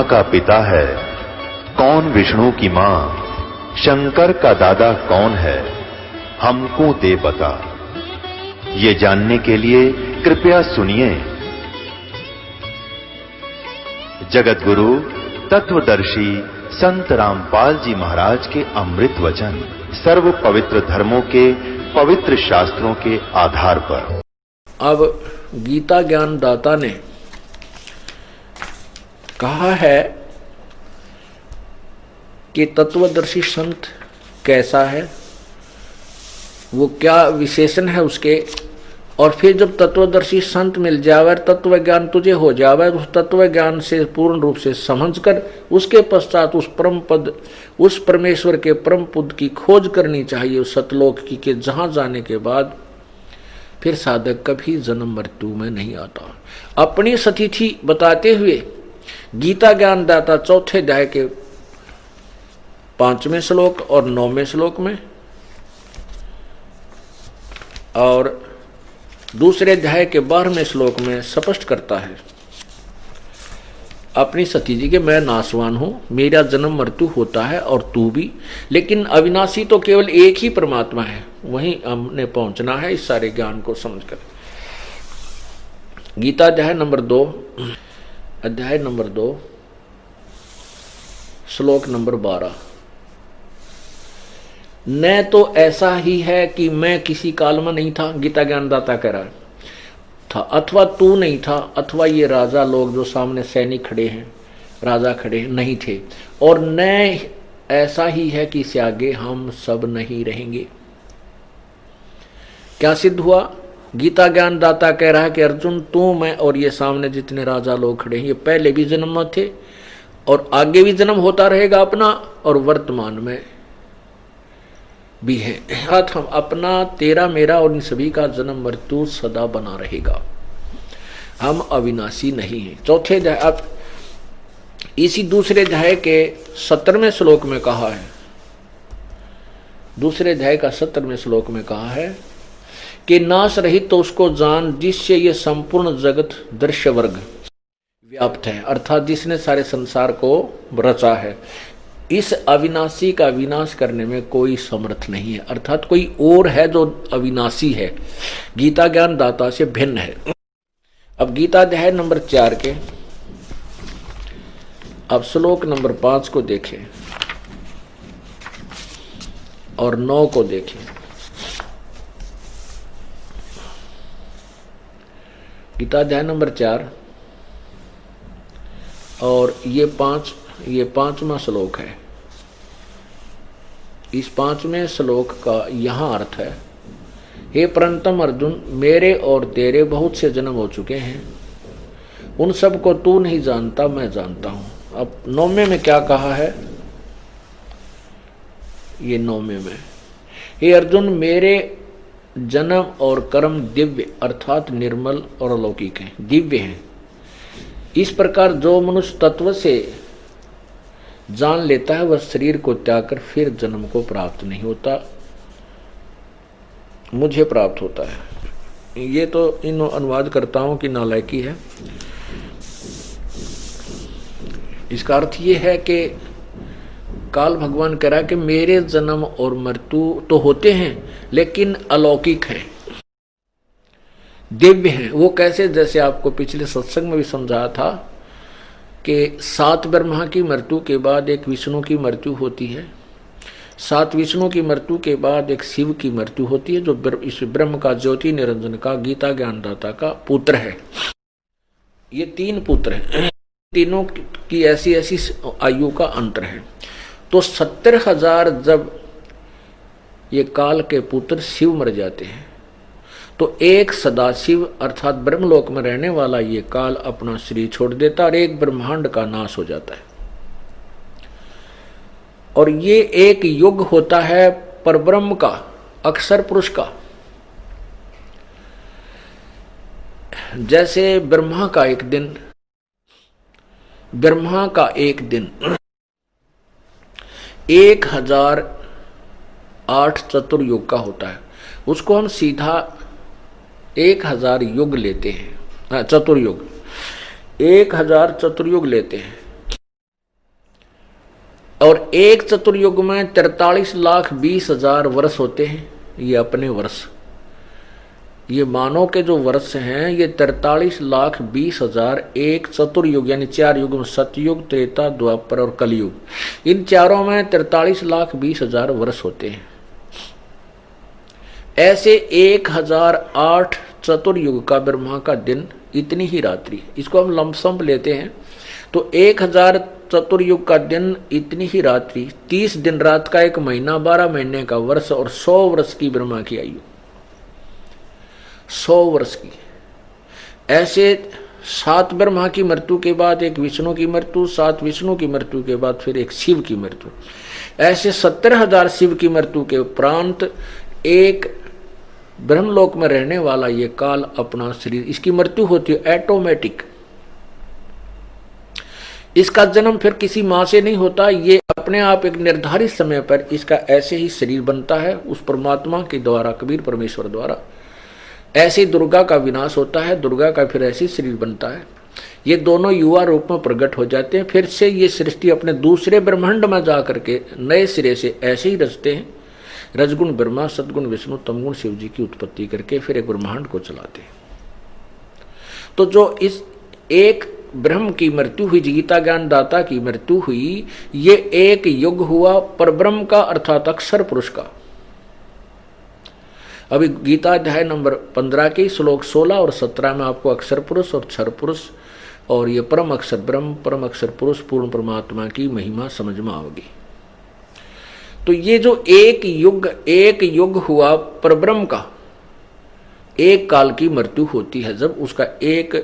का पिता है, कौन विष्णु की मां, शंकर का दादा कौन है, हमको दे बता। ये जानने के लिए कृपया सुनिए। जगत गुरु तत्वदर्शी संत रामपाल जी महाराज के अमृत वचन सर्व पवित्र धर्मों के पवित्र शास्त्रों के आधार पर। अब गीता ज्ञान दाता ने कहा है कि तत्वदर्शी संत कैसा है, वो क्या विशेषण है उसके, और फिर जब तत्वदर्शी संत मिल जावे, तत्व ज्ञान तुझे हो जावे, उस तत्व ज्ञान से पूर्ण रूप से समझकर उसके पश्चात उस परम पद, उस परमेश्वर के परम पद की खोज करनी चाहिए उस सतलोक की, के जहां जाने के बाद फिर साधक कभी जन्म मृत्यु में नहीं आता। अपनी सतिथि बताते हुए गीता ज्ञान दाता चौथे अध्याय के 5वें श्लोक और 9वें श्लोक में और दूसरे अध्याय के 12वें श्लोक में स्पष्ट करता है अपनी सती जी के, मैं नासवान हूं, मेरा जन्म मृत्यु होता है और तू भी, लेकिन अविनाशी तो केवल एक ही परमात्मा है, वहीं हमने पहुंचना है इस सारे ज्ञान को समझकर। गीता अध्याय नंबर 2 श्लोक नंबर 12। न तो ऐसा ही है कि मैं किसी काल में नहीं था, गीता ज्ञानदाता कह रहा है, था, अथवा तू नहीं था, अथवा ये राजा लोग जो सामने सैनिक खड़े हैं, राजा खड़े हैं, नहीं थे, और न ऐसा ही है कि इससे आगे हम सब नहीं रहेंगे। क्या सिद्ध हुआ? गीता ज्ञान दाता कह रहा है कि अर्जुन, तू, मैं और ये सामने जितने राजा लोग खड़े हैं, ये पहले भी जन्म में थे और आगे भी जन्म होता रहेगा अपना, और वर्तमान में भी है। हम अपना, तेरा, मेरा और इन सभी का जन्म मृत्यु सदा बना रहेगा, हम अविनाशी नहीं हैं। चौथे अध्याय, अब इसी दूसरे अध्याय के 17वें श्लोक में कहा है, दूसरे अध्याय का 17वें श्लोक में कहा है कि नाश रहित तो उसको जान जिससे ये संपूर्ण जगत दृश्य वर्ग व्याप्त है, अर्थात जिसने सारे संसार को रचा है। इस अविनाशी का विनाश करने में कोई समर्थ नहीं है, अर्थात कोई और है जो अविनाशी है, गीता ज्ञान दाता से भिन्न है। अब गीता अध्याय नंबर 4 के अब श्लोक नंबर 5 को देखें और 9 को देखें। गीता अध्याय नंबर 4 और ये 5वां श्लोक है। इस 5वें श्लोक का यहां अर्थ है, हे परंतम अर्जुन, मेरे और तेरे बहुत से जन्म हो चुके हैं, उन सब को तू नहीं जानता, मैं जानता हूं। अब 9वें में क्या कहा है? ये 9वें में, हे अर्जुन, मेरे जन्म और कर्म दिव्य अर्थात निर्मल और अलौकिक हैं, दिव्य हैं। इस प्रकार जो मनुष्य तत्व से जान लेता है वह शरीर को त्याग कर फिर जन्म को प्राप्त नहीं होता, मुझे प्राप्त होता है। ये तो इन अनुवादकर्ताओं की नालायकी है। इसका अर्थ ये है कि काल भगवान कह रहा है कि मेरे जन्म और मृत्यु तो होते हैं लेकिन अलौकिक है, दिव्य है। वो कैसे? जैसे आपको पिछले सत्संग में भी समझाया था कि 7 ब्रह्मा की मृत्यु के बाद एक विष्णु की मृत्यु होती है, 7 विष्णु की मृत्यु के बाद एक शिव की मृत्यु होती है, जो इस ब्रह्म का, ज्योति निरंजन का, गीता ज्ञानदाता का पुत्र है। ये 3 पुत्र हैं, तीनों की ऐसी ऐसी आयु का अंतर है। तो 70,000 जब ये काल के पुत्र शिव मर जाते हैं तो एक सदाशिव अर्थात ब्रह्मलोक में रहने वाला ये काल अपना शरीर छोड़ देता और एक ब्रह्मांड का नाश हो जाता है। और ये एक युग होता है परब्रह्म का, अक्षर पुरुष का। जैसे ब्रह्मा का एक दिन 1008 चतुर्युग का होता है, उसको हम सीधा 1000 युग लेते हैं, चतुर्युग 1000 चतुर्युग लेते हैं। और एक चतुर्युग में 43,20,000 वर्ष होते हैं। ये अपने वर्ष, ये मानव के जो वर्ष हैं ये 43,20,000 एक चतुर्युग यानी 4 युग में, सतयुग, त्रेता, द्वापर और कलयुग, इन चारों में 43,20,000 वर्ष होते हैं। ऐसे 1008 चतुर्युग का ब्रह्मा का दिन, इतनी ही रात्रि। इसको हम लमसम लेते हैं तो 1000 चतुर्युग का दिन, इतनी ही रात्रि, 30 दिन रात का एक महीना, 12 महीने का वर्ष और 100 वर्ष की ब्रह्मा की आयु, 100 वर्ष की। ऐसे 7 ब्रह्मा की मृत्यु के बाद एक विष्णु की मृत्यु, 7 विष्णु की मृत्यु के बाद फिर एक शिव की मृत्यु, ऐसे 70,000 शिव की मृत्यु के उपरांत एक ब्रह्मलोक में रहने वाला ये काल अपना शरीर, इसकी मृत्यु होती है ऑटोमेटिक। इसका जन्म फिर किसी मां से नहीं होता, ये अपने आप एक निर्धारित समय पर इसका ऐसे ही शरीर बनता है उस परमात्मा के द्वारा, कबीर परमेश्वर द्वारा। ऐसे ही दुर्गा का विनाश होता है, दुर्गा का फिर ऐसे ही शरीर बनता है। ये दोनों युवा रूप में प्रकट हो जाते हैं, फिर से ये सृष्टि अपने दूसरे ब्रह्मांड में जाकर के नए सिरे से ऐसे ही रचते हैं। रजगुण ब्रह्मा, सदगुण विष्णु, तमगुण शिव जी की उत्पत्ति करके फिर एक ब्रह्मांड को चलाते हैं। तो जो इस एक ब्रह्म की मृत्यु हुई, गीता ज्ञान दाता की मृत्यु हुई, ये एक युग हुआ परब्रह्म का, अर्थात अक्षर पुरुष का। अभी गीता अध्याय नंबर 15 के श्लोक 16 और 17 में आपको अक्षर पुरुष और क्षर पुरुष और ये परम अक्षर ब्रह्म, परम अक्षर पुरुष, पूर्ण परमात्मा की महिमा समझ में आओगी। तो ये जो एक युग हुआ परब्रह्म का, एक काल की मृत्यु होती है जब उसका एक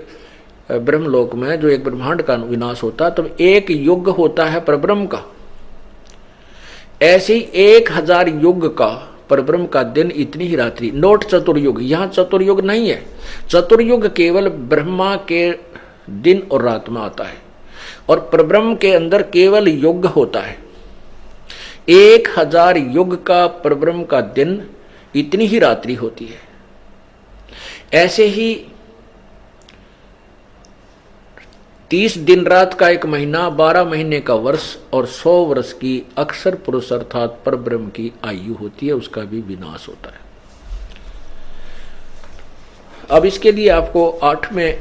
ब्रह्मलोक में जो एक ब्रह्मांड का विनाश होता है, तब एक युग होता है परब्रह्म का। ऐसे ही 1000 युग का परब्रह्म का दिन, इतनी ही रात्रि। नोट चतुर्युग, यहां चतुर्युग नहीं है। चतुर्युग केवल ब्रह्मा के दिन और रात में आता है और परब्रह्म के अंदर केवल युग होता है। 1000 युग का परब्रह्म का दिन, इतनी ही रात्रि होती है। ऐसे ही 30 दिन रात का एक महीना, 12 महीने का वर्ष और 100 वर्ष की अक्षर पुरुष अर्थात परब्रह्म की आयु होती है, उसका भी विनाश होता है। अब इसके लिए आपको 8वें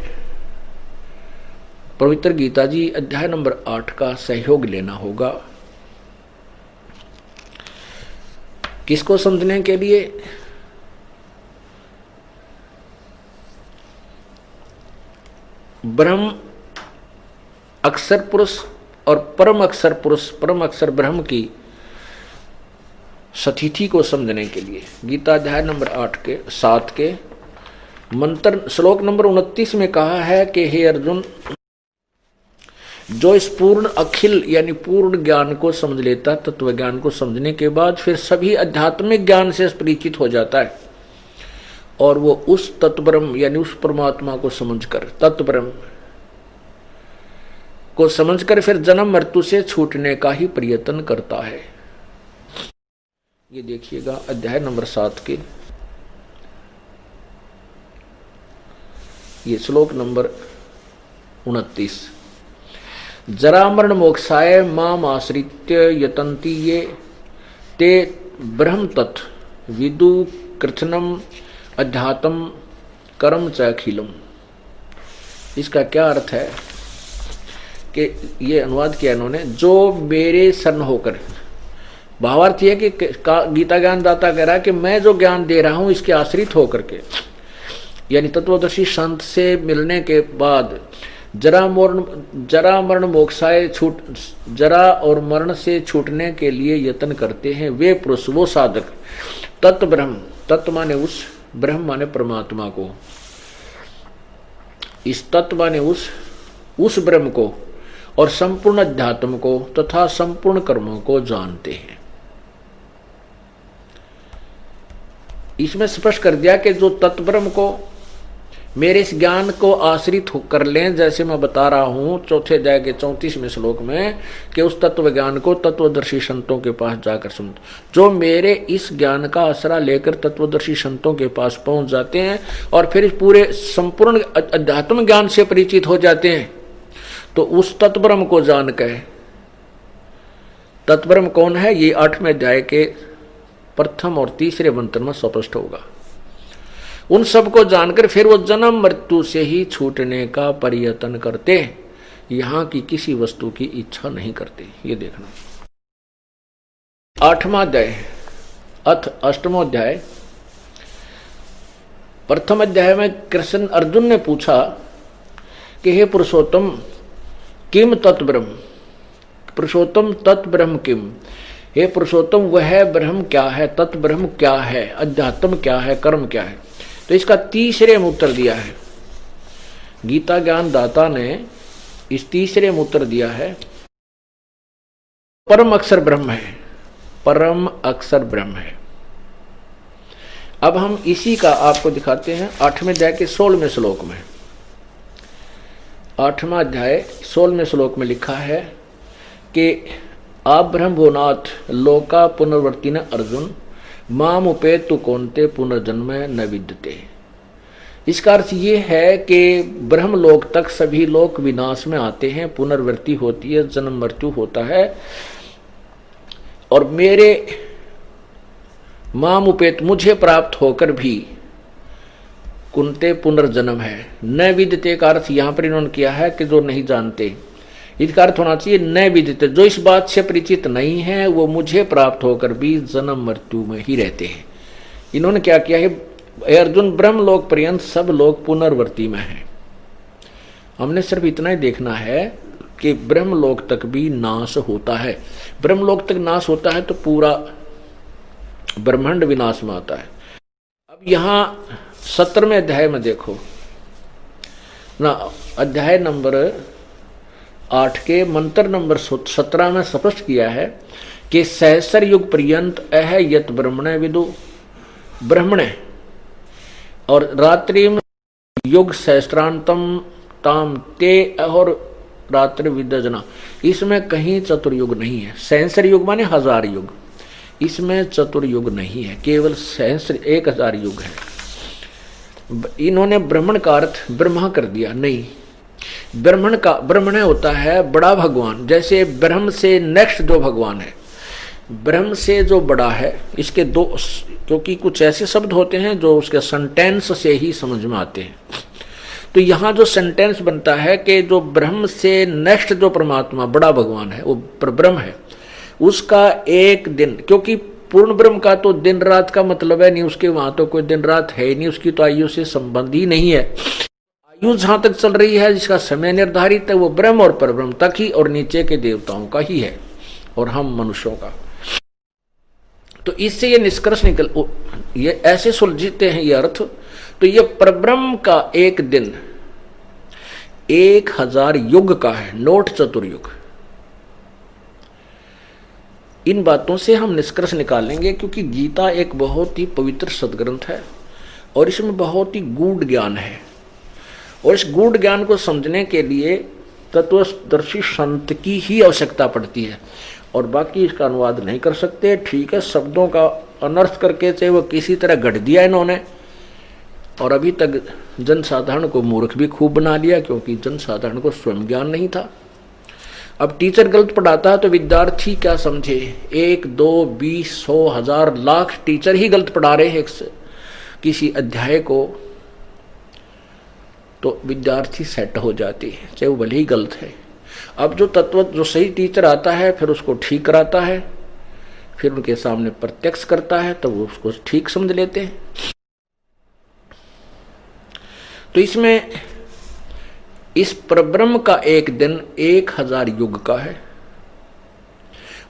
पवित्र गीता जी अध्याय नंबर 8 का सहयोग लेना होगा। किसको समझने के लिए? ब्रह्म अक्षर पुरुष और परम अक्षर पुरुष, परम अक्षर ब्रह्म की सतिथि को समझने के लिए गीता अध्याय नंबर 7 के मंत्र श्लोक नंबर 29 में कहा है कि हे अर्जुन, जो इस पूर्ण अखिल यानी पूर्ण ज्ञान को समझ लेता, तत्व ज्ञान को समझने के बाद फिर सभी आध्यात्मिक ज्ञान से परिचित हो जाता है और वो उस तत्ब्रह्म यानी उस परमात्मा को समझकर, तत्ब्रह्म को समझकर फिर जन्म मृत्यु से छूटने का ही प्रयत्न करता है। ये देखिएगा अध्याय नंबर 7 के ये श्लोक नंबर 29। जरा मरण मोक्षाय माम आश्रित्य यतन्ति ये ते ब्रह्म तत् विदु कृत्स्नम अध्यात्म कर्म च अखिलम। इसका क्या अर्थ है कि ये अनुवाद किया इन्होंने, जो मेरे शरण होकर, भावार्थ ये कि गीता ज्ञान दाता कह रहा है कि मैं जो ज्ञान दे रहा हूं इसके आश्रित होकर के, यानी तत्वदर्शी संत से मिलने के बाद जरा मरण मोक्षाय छूट, जरा और मरण से छूटने के लिए यत्न करते हैं वे पुरुष, वो साधक, तत्व ब्रह्म, तत्व माने उस, ब्रह्म माने परमात्मा को, इस तत्व माने उस ब्रह्म को और संपूर्ण अध्यात्म को तथा संपूर्ण कर्मों को जानते हैं। इसमें स्पष्ट कर दिया कि जो तत्व ब्रह्म को मेरे इस ज्ञान को आश्रित कर लें, जैसे मैं बता रहा हूं 4th अध्याय के 34वें श्लोक में कि उस तत्व ज्ञान को तत्वदर्शी संतों के पास जाकर समझ, जो मेरे इस ज्ञान का आसरा लेकर तत्वदर्शी संतों के पास पहुंच जाते हैं और फिर पूरे संपूर्ण अध्यात्म ज्ञान से परिचित हो जाते हैं, तो उस तत्व ब्रह्म को जान कर तत्ब्रह्म कौन है, ये 8वें अध्याय के प्रथम और तीसरे मंत्र में स्पष्ट होगा। उन सबको जानकर फिर वो जन्म मृत्यु से ही छूटने का प्रयत्न करते, यहां की किसी वस्तु की इच्छा नहीं करते। ये देखना 8वां अध्याय अथ 8वां अध्याय। प्रथम अध्याय में कृष्ण अर्जुन ने पूछा कि हे पुरुषोत्तम किम तत्ब्रह्म, पुरुषोत्तम तत्ब्रह्म किम, हे पुरुषोत्तम वह ब्रह्म क्या है, तत्ब्रह्म क्या है, अध्यात्म क्या है, कर्म क्या है। तो इसका तीसरे में उत्तर दिया है गीता ज्ञान दाता ने। इस तीसरे में उत्तर दिया है परम अक्षर ब्रह्म है, परम अक्षर ब्रह्म है। अब हम इसी का आपको दिखाते हैं 8वें अध्याय के 16वें श्लोक में। 8वां अध्याय 16वें श्लोक में लिखा है कि आप ब्रह्म भुवनाथ लोका पुनर्वर्ती न अर्जुन माम उपेतु कौनते पुनर्जन्म न विद्यते। इसका अर्थ ये है कि ब्रह्मलोक तक सभी लोग विनाश में आते हैं, पुनर्वृत्ति होती है, जन्म मृत्यु होता है, और मेरे माम उपेत मुझे प्राप्त होकर भी कुंते पुनर्जन्म है। न विद्यते का अर्थ यहां पर इन्होंने किया है कि जो नहीं जानते, इसका अर्थ होना चाहिए न विदित, जो इस बात से परिचित नहीं है वो मुझे प्राप्त होकर भी जन्म मृत्यु में ही रहते हैं। इन्होंने क्या किया है, अर्जुन ब्रह्मलोक पर्यंत सब लोग पुनर्वर्ती में हैं। हमने सिर्फ इतना ही देखना है कि ब्रह्मलोक तक भी नाश होता है। ब्रह्मलोक तक नाश होता है तो पूरा ब्रह्मांड विनाश में आता है। अब यहां 17वें अध्याय में देखो ना, अध्याय नंबर 8 के मंत्र नंबर 17 में स्पष्ट किया है कि सहस्र युग पर्यंत अह यत ब्रह्मणे विदु ब्रह्मणे, और रात्रि में युग सहस्त्रांतम ताम ते और रात्रि विद्यजना, इसमें कहीं चतुर्युग नहीं है। सहस्र युग माने 1000 युग, इसमें चतुर्युग नहीं है, केवल सहस्र 1000 युग है। इन्होंने ब्राह्मण का अर्थ ब्रह्मा कर दिया, नहीं, ब्रह्मण होता है बड़ा भगवान। जैसे ब्रह्म से नेक्स्ट जो भगवान है, ब्रह्म से जो बड़ा है, इसके दो, क्योंकि कुछ ऐसे शब्द होते हैं जो उसके सेंटेंस से ही समझ में आते हैं। तो यहाँ जो सेंटेंस बनता है कि जो ब्रह्म से नेक्स्ट जो परमात्मा बड़ा भगवान है वो ब्रह्म है, उसका एक दिन, क्योंकि पूर्ण ब्रह्म का तो दिन रात का मतलब है नहीं, उसके वहां तो कोई दिन रात है नहीं, उसकी तो आयु से संबंध ही नहीं है। आयु जहां तक चल रही है, जिसका समय निर्धारित है, वो ब्रह्म और परब्रह्म तक ही, और नीचे के देवताओं का ही है, और हम मनुष्यों का। तो इससे ये निष्कर्ष निकल, ये ऐसे सुलझते हैं ये अर्थ। तो ये परब्रह्म का एक दिन 1000 युग का है, नोट चतुर्युग। इन बातों से हम निष्कर्ष निकालेंगे, क्योंकि गीता एक बहुत ही पवित्र सदग्रंथ है और इसमें बहुत ही गूढ़ ज्ञान है, और इस गूढ़ ज्ञान को समझने के लिए तत्वदर्शी संत की ही आवश्यकता पड़ती है, और बाकी इसका अनुवाद नहीं कर सकते। ठीक है, शब्दों का अनर्थ करके चाहे वो किसी तरह गढ़ दिया इन्होंने, और अभी तक जनसाधारण को मूर्ख भी खूब बना लिया, क्योंकि जनसाधारण को स्वयं ज्ञान नहीं था। अब टीचर गलत पढ़ाता है तो विद्यार्थी क्या समझे, 1, 2, 20, 100, 1000, लाख टीचर ही गलत पढ़ा रहे हैं किसी अध्याय को, तो विद्यार्थी सेट हो जाती है, चाहे वो भले ही गलत है। अब जो सही टीचर आता है फिर उसको ठीक कराता है, फिर उनके सामने प्रत्यक्ष करता है, तो वो उसको ठीक समझ लेते हैं। तो इसमें इस परब्रह्म का एक दिन 1000 युग का है,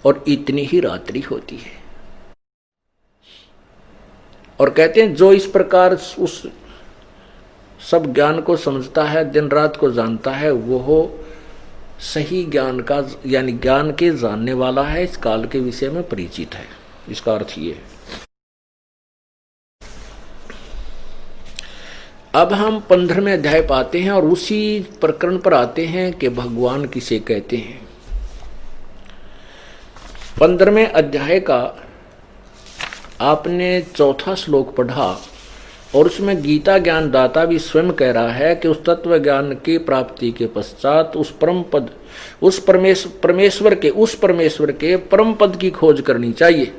और इतनी ही रात्रि होती है। और कहते हैं जो इस प्रकार उस सब ज्ञान को समझता है, दिन रात को जानता है, वो सही ज्ञान का, यानी ज्ञान के जानने वाला है, इस काल के विषय में परिचित है। इसका अर्थ ये है। अब हम 15वें अध्याय पाते हैं और उसी प्रकरण पर आते हैं कि भगवान किसे कहते हैं। 15वें अध्याय का आपने 4था श्लोक पढ़ा, और उसमें गीता ज्ञान दाता भी स्वयं कह रहा है कि उस तत्व ज्ञान की प्राप्ति के पश्चात उस परम पद उस परमेश्वर के परम पद की खोज करनी चाहिए,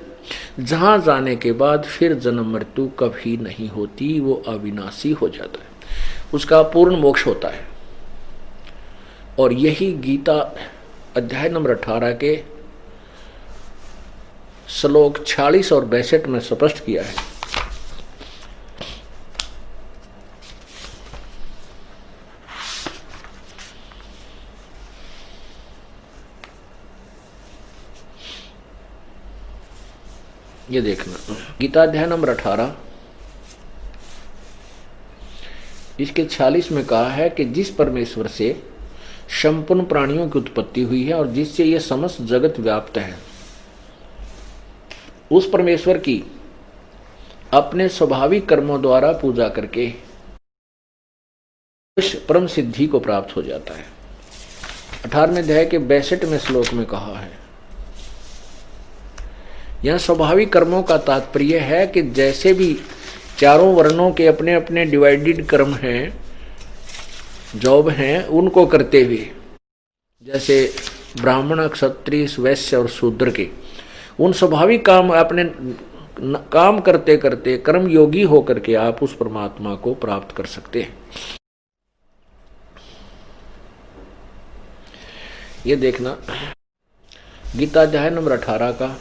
जहां जाने के बाद फिर जन्म मृत्यु कभी नहीं होती, वो अविनाशी हो जाता है, उसका पूर्ण मोक्ष होता है। और यही गीता अध्याय नंबर 18 के श्लोक 46 और 62 में स्पष्ट किया है। ये देखना, गीता अध्याय नंबर 18 इसके 46 में कहा है कि जिस परमेश्वर से संपूर्ण प्राणियों की उत्पत्ति हुई है और जिससे ये समस्त जगत व्याप्त है, उस परमेश्वर की अपने स्वाभाविक कर्मों द्वारा पूजा करके परम सिद्धि को प्राप्त हो जाता है। 18वें अध्याय के 62वें श्लोक में कहा है, यह स्वाभाविक कर्मों का तात्पर्य है कि जैसे भी चारों वर्णों के अपने अपने डिवाइडेड कर्म हैं, जॉब हैं, उनको करते हुए, जैसे ब्राह्मण, क्षत्रिय, वैश्य और शूद्र के उन स्वाभाविक काम अपने काम करते करते कर्म योगी होकर के आप उस परमात्मा को प्राप्त कर सकते हैं। ये देखना, गीता अध्याय नंबर 18 का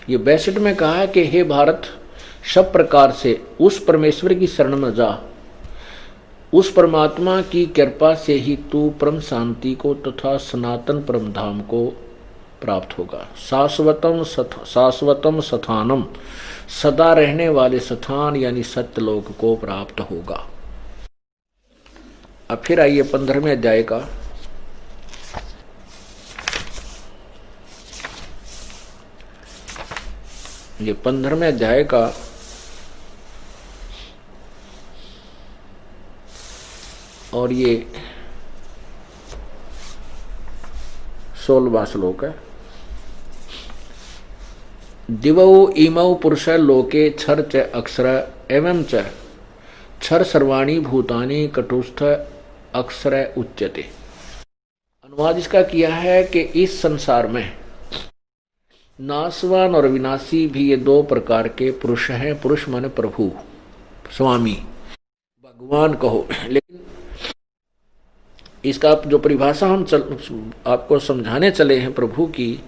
ये 62 में कहा है कि हे भारत, सब प्रकार से उस परमेश्वर की शरण में जा, उस परमात्मा की कृपा से ही तू परम शांति को तथा सनातन परम धाम को प्राप्त होगा। शाश्वतम स्थानम, सदा रहने वाले स्थान यानी सत्यलोक को प्राप्त होगा। अब फिर आइए 15वें अध्याय का ये 15वें अध्याय का और ये 16वां श्लोक है। दिवौ इमौ पुरुष लोके क्षर च अक्षर एवं च क्षर सर्वाणी भूतानि कटुस्थ अक्षर उच्यते। अनुवाद इसका किया है कि इस संसार में नाशवान और विनाशी भी ये दो प्रकार के पुरुष हैं। पुरुष माने प्रभु, स्वामी, भगवान कहो, लेकिन इसका जो परिभाषा हम आपको समझाने चले हैं प्रभु की,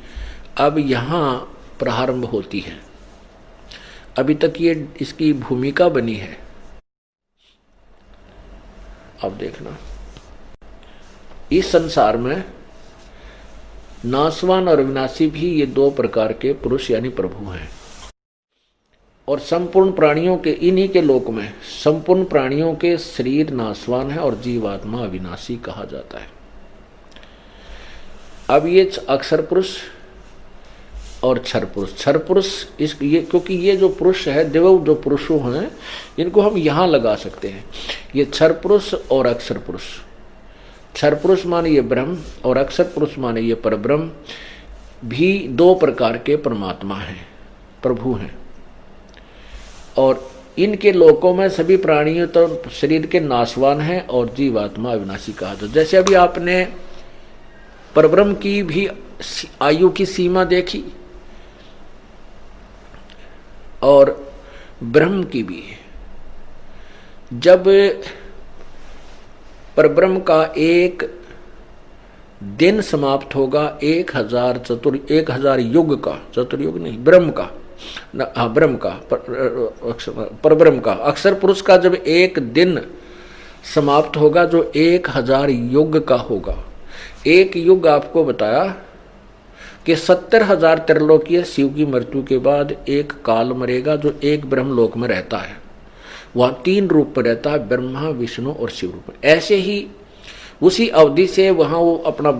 अब यहाँ प्रारंभ होती है। अभी तक ये इसकी भूमिका बनी है। अब देखना, इस संसार में नाशवान और विनाशी भी ये दो प्रकार के पुरुष यानी प्रभु हैं। और संपूर्ण प्राणियों के, इन्हीं के लोक में संपूर्ण प्राणियों के शरीर नाशवान है और जीवात्मा अविनाशी कहा जाता है। अब ये अक्षर पुरुष और क्षर पुरुष, क्षर पुरुष ये क्योंकि ये जो पुरुष है, देव जो पुरुषों हैं, इनको हम यहाँ लगा सकते हैं। ये क्षर पुरुष और अक्षर पुरुष, क्षर पुरुष माने ये ब्रह्म और अक्षर पुरुष माने ये परब्रह्म, भी दो प्रकार के परमात्मा हैं, प्रभु हैं। और इनके लोकों में सभी प्राणियों तो शरीर के नाशवान हैं और जीवात्मा अविनाशी कहा जाता। जैसे अभी आपने परब्रह्म की भी आयु की सीमा देखी और ब्रह्म की भी। जब परब्रह्म का एक दिन समाप्त होगा 1000 युग का, चतुर्युग नहीं, ब्रह्म का, हाँ ब्रह्म का, परब्रह्म का, अक्षर पुरुष का जब एक दिन समाप्त होगा जो 1000 युग का होगा। एक युग आपको बताया कि 70,000 त्रिलोकीय शिव की मृत्यु के बाद एक काल मरेगा जो एक ब्रह्मलोक में रहता है। वह 3 रूप में रहता है, ब्रह्मा, विष्णु और शिव रूप में। ऐसे ही उसी अवधि से वहाँ वो अपना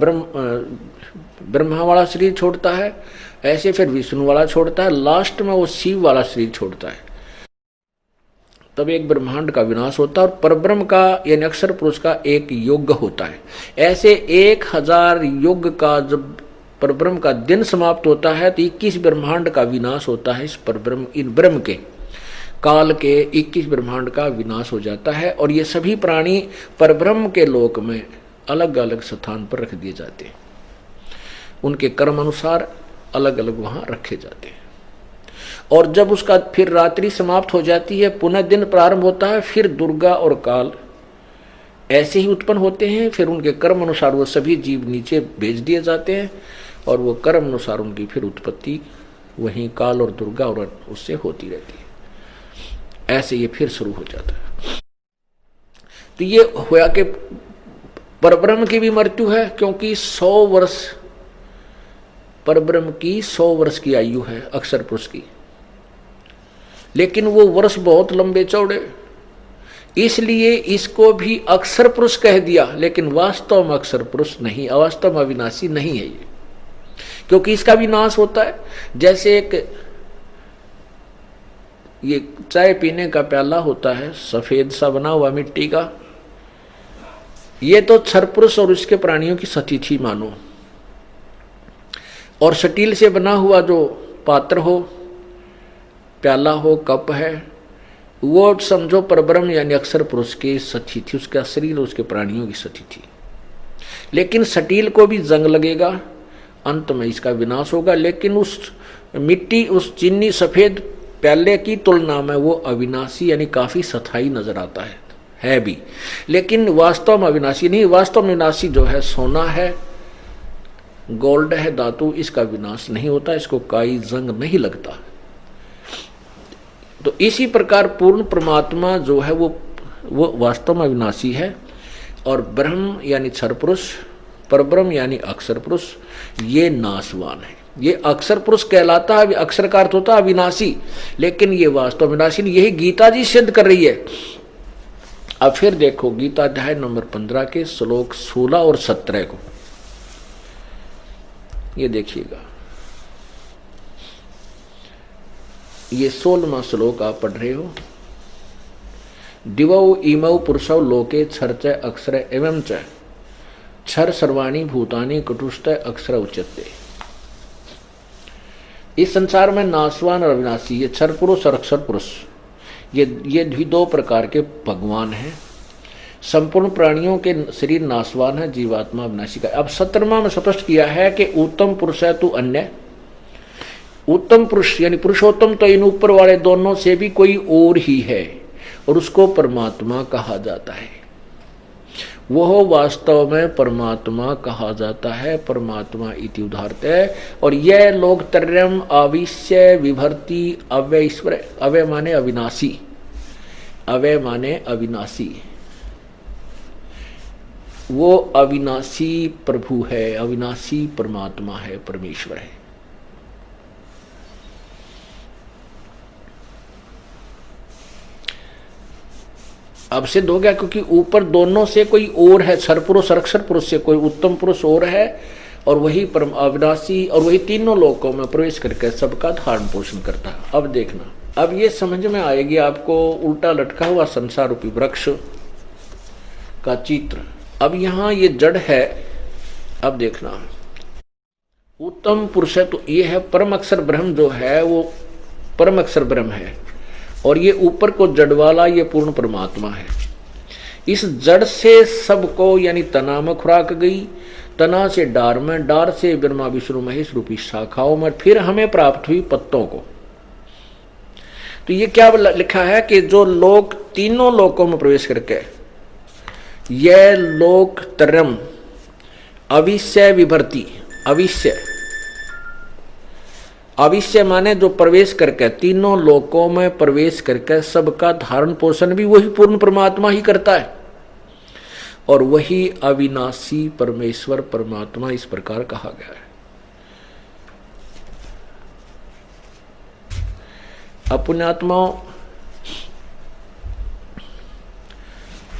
ब्रह्मा वाला शरीर छोड़ता है, ऐसे फिर विष्णु वाला छोड़ता है, लास्ट में वो शिव वाला शरीर छोड़ता है। तब एक ब्रह्मांड का विनाश होता है और परब्रह्म का यानी अक्षर पुरुष का एक युग होता है। ऐसे 1000 युग का जब परब्रह्म का दिन समाप्त होता है तो 21 ब्रह्मांड का विनाश होता है। इस परब्रह्म, इन ब्रह्म के काल के 21 ब्रह्मांड का विनाश हो जाता है। और ये सभी प्राणी परब्रह्म के लोक में अलग अलग स्थान पर रख दिए जाते हैं, उनके कर्म अनुसार अलग अलग वहां रखे जाते हैं। और जब उसका फिर रात्रि समाप्त हो जाती है, पुनः दिन प्रारंभ होता है, फिर दुर्गा और काल ऐसे ही उत्पन्न होते हैं। फिर उनके कर्म अनुसार वो सभी जीव नीचे भेज दिए जाते हैं और वो कर्म अनुसार उनकी फिर उत्पत्ति वहीं काल और दुर्गा और उससे होती रहती है। ऐसे ये फिर शुरू हो जाता है। तो ये हुआ कि परब्रह्म की भी मृत्यु है, क्योंकि 100 वर्ष परब्रह्म की 100 वर्ष की आयु है अक्षर पुरुष की, लेकिन वो वर्ष बहुत लंबे चौड़े, इसलिए इसको भी अक्षर पुरुष कह दिया। लेकिन वास्तव में अक्षर पुरुष नहीं, अवास्तव में अविनाशी नहीं है ये, क्योंकि इसका भी नाश होता है। जैसे एक ये चाय पीने का प्याला होता है सफेद सा बना हुआ मिट्टी का, ये तो क्षर पुरुष और उसके प्राणियों की सती थी मानो। और स्टील से बना हुआ जो पात्र हो, प्याला हो, कप है, वो समझो परब्रह्म यानी अक्षर पुरुष की सती थी, उसका शरीर उसके प्राणियों की सती थी। लेकिन स्टील को भी जंग लगेगा, अंत में इसका विनाश होगा। लेकिन उस मिट्टी, उस चीनी सफेद प्याले की तुलना में वो अविनाशी यानी काफी स्थायी नजर आता है भी, लेकिन वास्तव में अविनाशी नहीं। वास्तव में विनाशी जो है सोना है, गोल्ड है, धातु, इसका विनाश नहीं होता, इसको कोई जंग नहीं लगता। तो इसी प्रकार पूर्ण परमात्मा जो है वो वास्तव में अविनाशी है, और ब्रह्म यानी क्षर पुरुष, परब्रह्म यानी अक्षर पुरुष, ये नाशवान है। ये अक्षर पुरुष कहलाता है, अक्षर का अर्थ होता है अविनाशी, लेकिन ये वास्तव विनाशी नहीं। यही गीता जी सिद्ध कर रही है। अब फिर देखो गीता अध्याय नंबर 15 के श्लोक 16 और 17 को, ये देखिएगा। ये 16वां श्लोक आप पढ़ रहे हो। दिवौ इमौ पुरुषौ लोके क्षर च अक्षर एवं च क्षर सर्वाणि भूतानि कटुष्ट अक्षर उच्यते। इस संसार में नाशवान और अविनाशी, ये क्षर पुरुष और अक्षर पुरुष, ये भी 2 प्रकार के भगवान हैं। संपूर्ण प्राणियों के शरीर नाशवान है, जीवात्मा अविनाशी का। अब 17वां में स्पष्ट किया है कि उत्तम पुरुष है तू अन्य। उत्तम पुरुष यानी पुरुषोत्तम तो इन ऊपर वाले दोनों से भी कोई और ही है, और उसको परमात्मा कहा जाता है। वह वास्तव में परमात्मा कहा जाता है, परमात्मा इति उदाहरत है। और यह लोग त्रयम् अविश्य विभर्ति अव्यय ईश्वर, अव्यय माने अविनाशी, अव्यय माने अविनाशी, वो अविनाशी प्रभु है, अविनाशी परमात्मा है, परमेश्वर है। अब सिद्ध हो गया, क्योंकि ऊपर दोनों से कोई और है, क्षर पुरुष और अक्षर पुरुष से कोई उत्तम पुरुष और है, और वही परम अविनाशी, और वही तीनों लोकों में प्रवेश करके सबका धारण पोषण करता है। अब देखना, अब ये समझ में आएगी आपको उल्टा लटका हुआ संसार रूपी वृक्ष का चित्र। अब यहाँ ये जड़ है। अब देखना, उत्तम पुरुष है तो ये है परम अक्षर ब्रह्म, जो है वो परम अक्षर ब्रह्म है, और ये ऊपर को जड़ वाला ये पूर्ण परमात्मा है। इस जड़ से सबको यानी तना में खुराक गई, तना से डार में, डार से ब्रह्मा विष्णु महेश रूपी शाखाओं में, फिर हमें प्राप्त हुई पत्तों को। तो ये क्या लिखा है कि जो लोग तीनों लोकों में प्रवेश करके, यह लोक त्रयम् अविश्य विभर्ति, अविश्य, अविश्य माने जो प्रवेश करके, तीनों लोकों में प्रवेश करके सबका धारण पोषण भी वही पूर्ण परमात्मा ही करता है, और वही अविनाशी परमेश्वर परमात्मा इस प्रकार कहा गया है। अपुण्यात्माओं,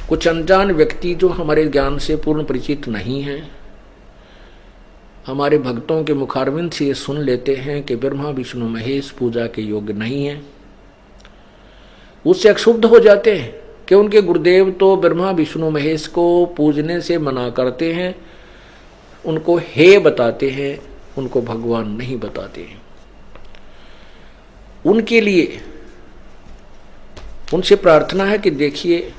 कुछ अनजान व्यक्ति जो हमारे ज्ञान से पूर्ण परिचित नहीं है, हमारे भक्तों के मुखारविंद से ये सुन लेते हैं कि ब्रह्मा विष्णु महेश पूजा के योग्य नहीं है, उससे अक्षुब्ध हो जाते हैं कि उनके गुरुदेव तो ब्रह्मा विष्णु महेश को पूजने से मना करते हैं, उनको हे बताते हैं, उनको भगवान नहीं बताते हैं। उनके लिए उनसे प्रार्थना है कि देखिए,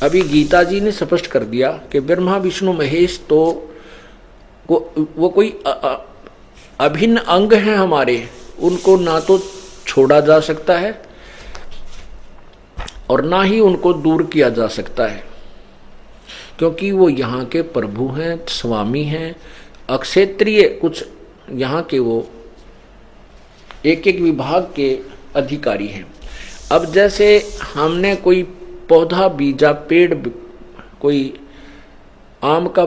अभी गीता जी ने स्पष्ट कर दिया कि ब्रह्मा विष्णु महेश तो वो कोई अभिन्न अंग हैं हमारे, उनको ना तो छोड़ा जा सकता है और ना ही उनको दूर किया जा सकता है, क्योंकि वो यहाँ के प्रभु हैं, स्वामी हैं, अक्षेत्रीय कुछ यहाँ के वो एक एक विभाग के अधिकारी हैं। अब जैसे हमने कोई पौधा बीजा, पेड़, कोई आम का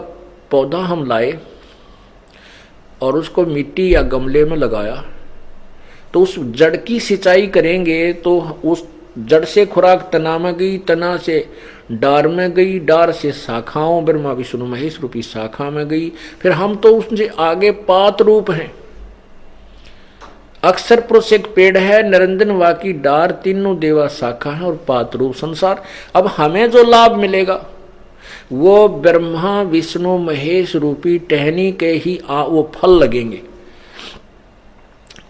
पौधा हम लाए और उसको मिट्टी या गमले में लगाया, तो उस जड़ की सिंचाई करेंगे तो उस जड़ से खुराक तना में गई, तना से डार में गई, डार से शाखाओं ब्रह्मा विष्णु महेश रूपी शाखा में गई, फिर हम तो उससे आगे पात रूप हैं। अक्षर पुरुष एक पेड़ है, निरंजन वाकी डार, तीनों देवा शाखा है और पात रूप संसार। अब हमें जो लाभ मिलेगा वो ब्रह्मा विष्णु महेश रूपी टहनी के ही वो फल लगेंगे,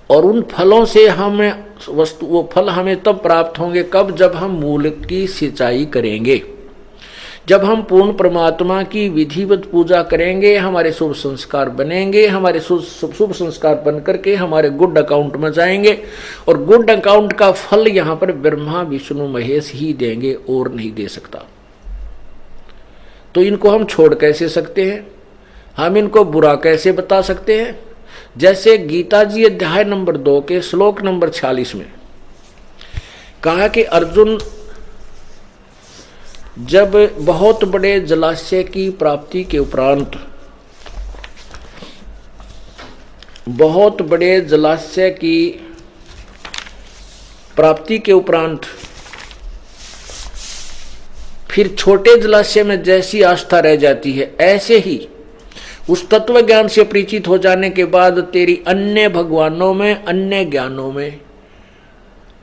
और उन फलों से हमें वस्तु, वो फल हमें तब प्राप्त होंगे कब, जब हम मूल की सिंचाई करेंगे, जब हम पूर्ण परमात्मा की विधिवत पूजा करेंगे, हमारे शुभ संस्कार बनेंगे, हमारे शुभ संस्कार बन करके हमारे गुड अकाउंट में जाएंगे, और गुड अकाउंट का फल यहाँ पर ब्रह्मा विष्णु महेश ही देंगे और नहीं दे सकता। तो इनको हम छोड़ कैसे सकते हैं, हम इनको बुरा कैसे बता सकते हैं? जैसे गीता जी अध्याय नंबर 2 के श्लोक नंबर 46 में कहा कि अर्जुन जब बहुत बड़े जलाशय की प्राप्ति के उपरांत, बहुत बड़े जलाशय की प्राप्ति के उपरांत फिर छोटे जलाशय में जैसी आस्था रह जाती है, ऐसे ही उस तत्व ज्ञान से परिचित हो जाने के बाद तेरी अन्य भगवानों में, अन्य ज्ञानों में,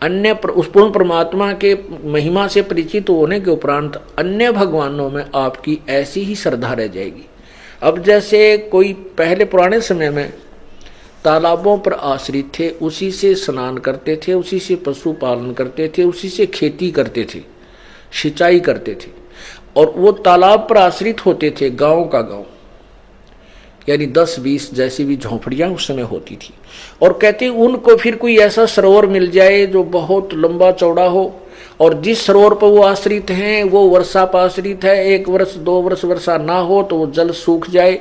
अन्य उस पूर्ण परमात्मा के महिमा से परिचित होने के उपरांत अन्य भगवानों में आपकी ऐसी ही श्रद्धा रह जाएगी। अब जैसे कोई पहले पुराने समय में तालाबों पर आश्रित थे, उसी से स्नान करते थे, उसी से पशु पालन करते थे, उसी से खेती करते थे, सिंचाई करते थे, और वो तालाब पर आश्रित होते थे, गांव का गांव, यानी 10-20 जैसी भी झोंपड़ियां उस समय होती थी। और कहते उनको फिर कोई ऐसा सरोवर मिल जाए जो बहुत लंबा चौड़ा हो, और जिस सरोवर पर वो आश्रित हैं वो वर्षा पर आश्रित है, 1 वर्ष 2 वर्ष वर्षा ना हो तो वो जल सूख जाए।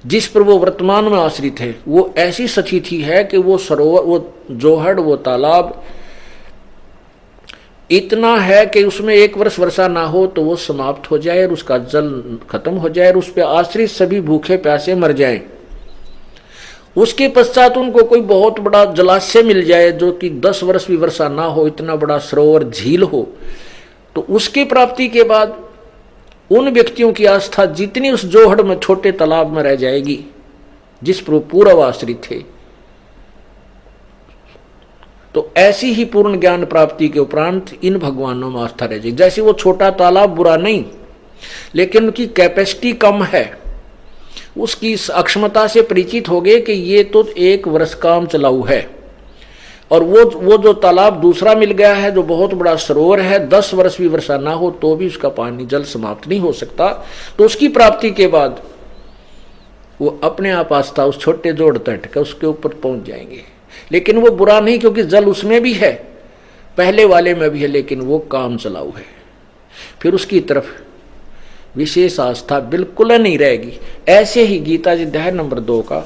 जिस पर वो वर्तमान में आश्रित है वो ऐसी स्थिति है कि वो सरोवर, वो जोहड़, वो तालाब इतना है कि उसमें 1 वर्ष वर्षा ना हो तो वो समाप्त हो जाए और उसका जल खत्म हो जाए और उस पर आश्रित सभी भूखे प्यासे मर जाएं। उसके पश्चात उनको कोई बहुत बड़ा जलाशय मिल जाए जो कि 10 वर्ष भी वर्षा ना हो, इतना बड़ा सरोवर, झील हो, तो उसकी प्राप्ति के बाद उन व्यक्तियों की आस्था जितनी उस जोहड़ में, छोटे तालाब में रह जाएगी जिस पर पूर्व आश्रित थे। तो ऐसी ही पूर्ण ज्ञान प्राप्ति के उपरांत इन भगवानों में आस्था रह जाएगी। जैसे वो छोटा तालाब बुरा नहीं, लेकिन उनकी कैपेसिटी कम है, उसकी अक्षमता से परिचित हो गए कि ये तो 1 वर्ष काम चलाऊ है, और वो जो तालाब दूसरा मिल गया है जो बहुत बड़ा सरोवर है, 10 वर्ष भी वर्षा ना हो तो भी उसका पानी, जल समाप्त नहीं हो सकता। तो उसकी प्राप्ति के बाद वो अपने आप आस्था उस छोटे जोड़ तट के उसके ऊपर पहुंच जाएंगे। लेकिन वो बुरा नहीं, क्योंकि जल उसमें भी है, पहले वाले में भी है, लेकिन वो काम चलाऊ है, फिर उसकी तरफ विशेष आस्था बिल्कुल नहीं रहेगी। ऐसे ही गीता जी अध्याय नंबर 2 का,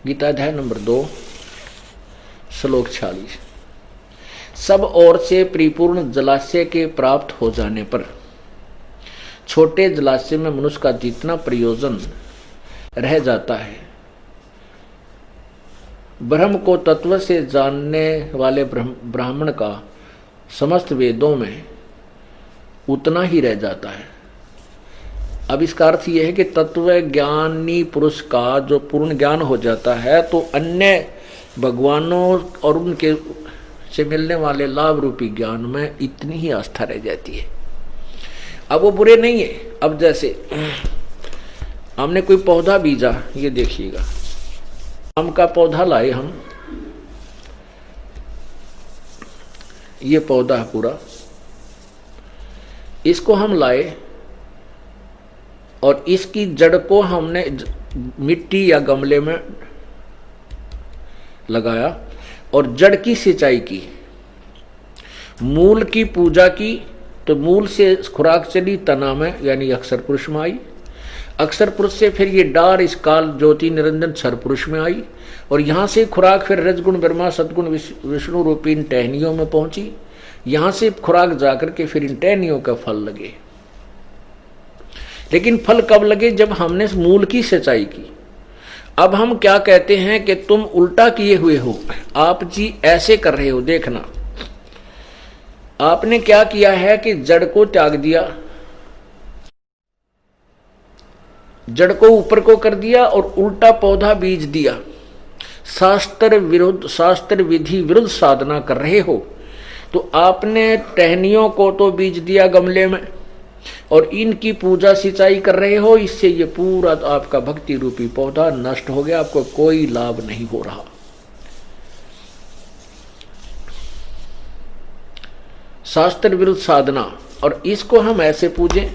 गीता अध्याय नंबर 2 श्लोक 46, सब ओर से परिपूर्ण जलाशय के प्राप्त हो जाने पर छोटे जलाशय में मनुष्य का जितना प्रयोजन रह जाता है, ब्रह्म को तत्व से जानने वाले ब्राह्मण का समस्त वेदों में उतना ही रह जाता है। अब इसका अर्थ यह है कि तत्व ज्ञानी पुरुष का जो पूर्ण ज्ञान हो जाता है तो अन्य भगवानों और उनके से मिलने वाले लाभ रूपी ज्ञान में इतनी ही आस्था रह जाती है। अब वो बुरे नहीं है। अब जैसे हमने कोई पौधा बीजा, ये देखिएगा, आम का पौधा लाए हम, ये पौधा है पूरा, इसको हम लाए और इसकी जड़ को हमने मिट्टी या गमले में लगाया और जड़ की सिंचाई की, मूल की पूजा की। तो मूल से खुराक चली तना में यानी अक्षर पुरुष में आई, अक्षर पुरुष से फिर ये डार इस काल ज्योति निरंजन क्षर पुरुष में आई और यहां से खुराक फिर रजगुण ब्रह्मा सदगुण विष्णु रूपी इन टहनियों में पहुंची। यहां से खुराक जाकर के फिर इन टहनियों का फल लगे। लेकिन फल कब लगे? जब हमने मूल की सिंचाई की। अब हम क्या कहते हैं कि तुम उल्टा किए हुए हो, आप जी ऐसे कर रहे हो। देखना, आपने क्या किया है कि जड़ को त्याग दिया, जड़ को ऊपर को कर दिया और उल्टा पौधा बीज दिया। शास्त्र विरुद्ध, शास्त्र विधि विरुद्ध साधना कर रहे हो। तो आपने टहनियों को तो बीज दिया गमले में और इनकी पूजा सिंचाई कर रहे हो, इससे ये पूरा आपका भक्ति रूपी पौधा नष्ट हो गया, आपको कोई लाभ नहीं हो रहा। शास्त्र विरुद्ध साधना, और इसको हम ऐसे पूजें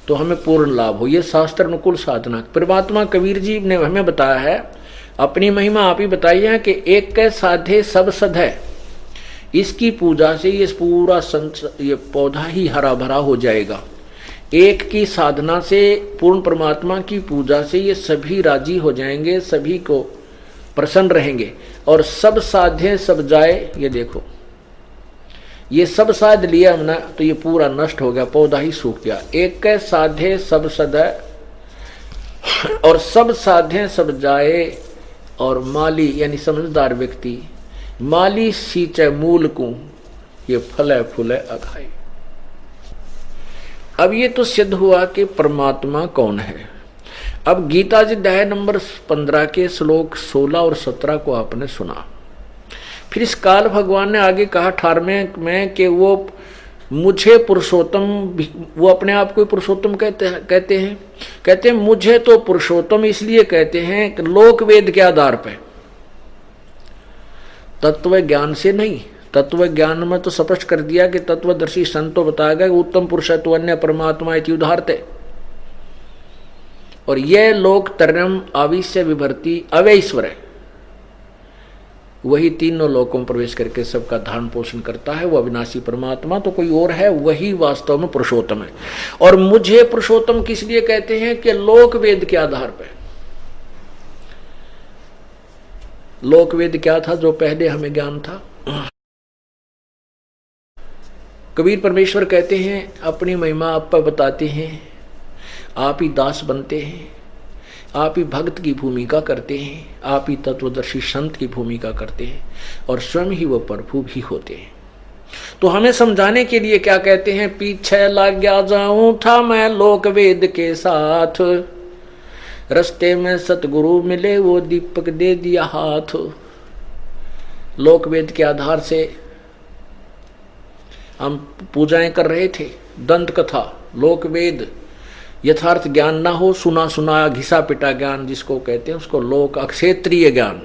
तो हमें पूर्ण लाभ हो। ये शास्त्र अनुकूल साधना। परमात्मा कबीर जी ने हमें बताया है, अपनी महिमा आप ही बताई है कि एक के साधे सब सद है। इसकी पूजा से ये पूरा ये पौधा ही हरा भरा हो जाएगा। एक की साधना से, पूर्ण परमात्मा की पूजा से ये सभी राजी हो जाएंगे, सभी को प्रसन्न रहेंगे। और सब साधे सब जाए, ये देखो ये सब साध लिया हमने तो ये पूरा नष्ट हो गया, पौधा ही सूख गया। एक के साधे सब सदै और सब साधे सब जाए। और माली यानी समझदार व्यक्ति, माली सींचे मूल को, ये फले फूले अघाई। अब ये तो सिद्ध हुआ कि परमात्मा कौन है। अब गीता जी अध्याय नंबर 15 के श्लोक 16 और 17 को आपने सुना। फिर इस काल भगवान ने आगे कहा 18वें में कि वो मुझे पुरुषोत्तम, वो अपने आप को पुरुषोत्तम कहते हैं मुझे तो पुरुषोत्तम इसलिए कहते हैं कि लोक वेद के आधार पे, तत्व ज्ञान से नहीं। तत्व ज्ञान में तो स्पष्ट कर दिया कि तत्वदर्शी संतो बताया गया उत्तम पुरुषत्व अन्य परमात्मा इति उदाहरते। और यह लोक तरम आविश्य विभर्ति अवैश्वर है, वही तीनों लोकों में प्रवेश करके सबका धारण पोषण करता है। वो अविनाशी परमात्मा तो कोई और है, वही वास्तव में पुरुषोत्तम है। और मुझे पुरुषोत्तम किस लिए कहते हैं कि लोक वेद के आधार पर। लोक वेद क्या था जो पहले हमें ज्ञान था? कबीर परमेश्वर कहते हैं अपनी महिमा आप पर बताते हैं, आप ही दास बनते हैं, आप ही भक्त की भूमिका करते हैं, आप ही तत्वदर्शी संत की भूमिका करते हैं और स्वयं ही वो प्रभु भी होते हैं। तो हमें समझाने के लिए क्या कहते हैं, पीछे लग गया जाऊं था मैं लोक वेद के साथ, रस्ते में सतगुरु मिले वो दीपक दे दिया हाथ। लोक वेद के आधार से हम पूजाएं कर रहे थे, दंत कथा, लोक वेद, यथार्थ ज्ञान ना हो, सुना सुनाया घिसा पिटा ज्ञान जिसको कहते हैं उसको लोक अक्षेत्रीय ज्ञान।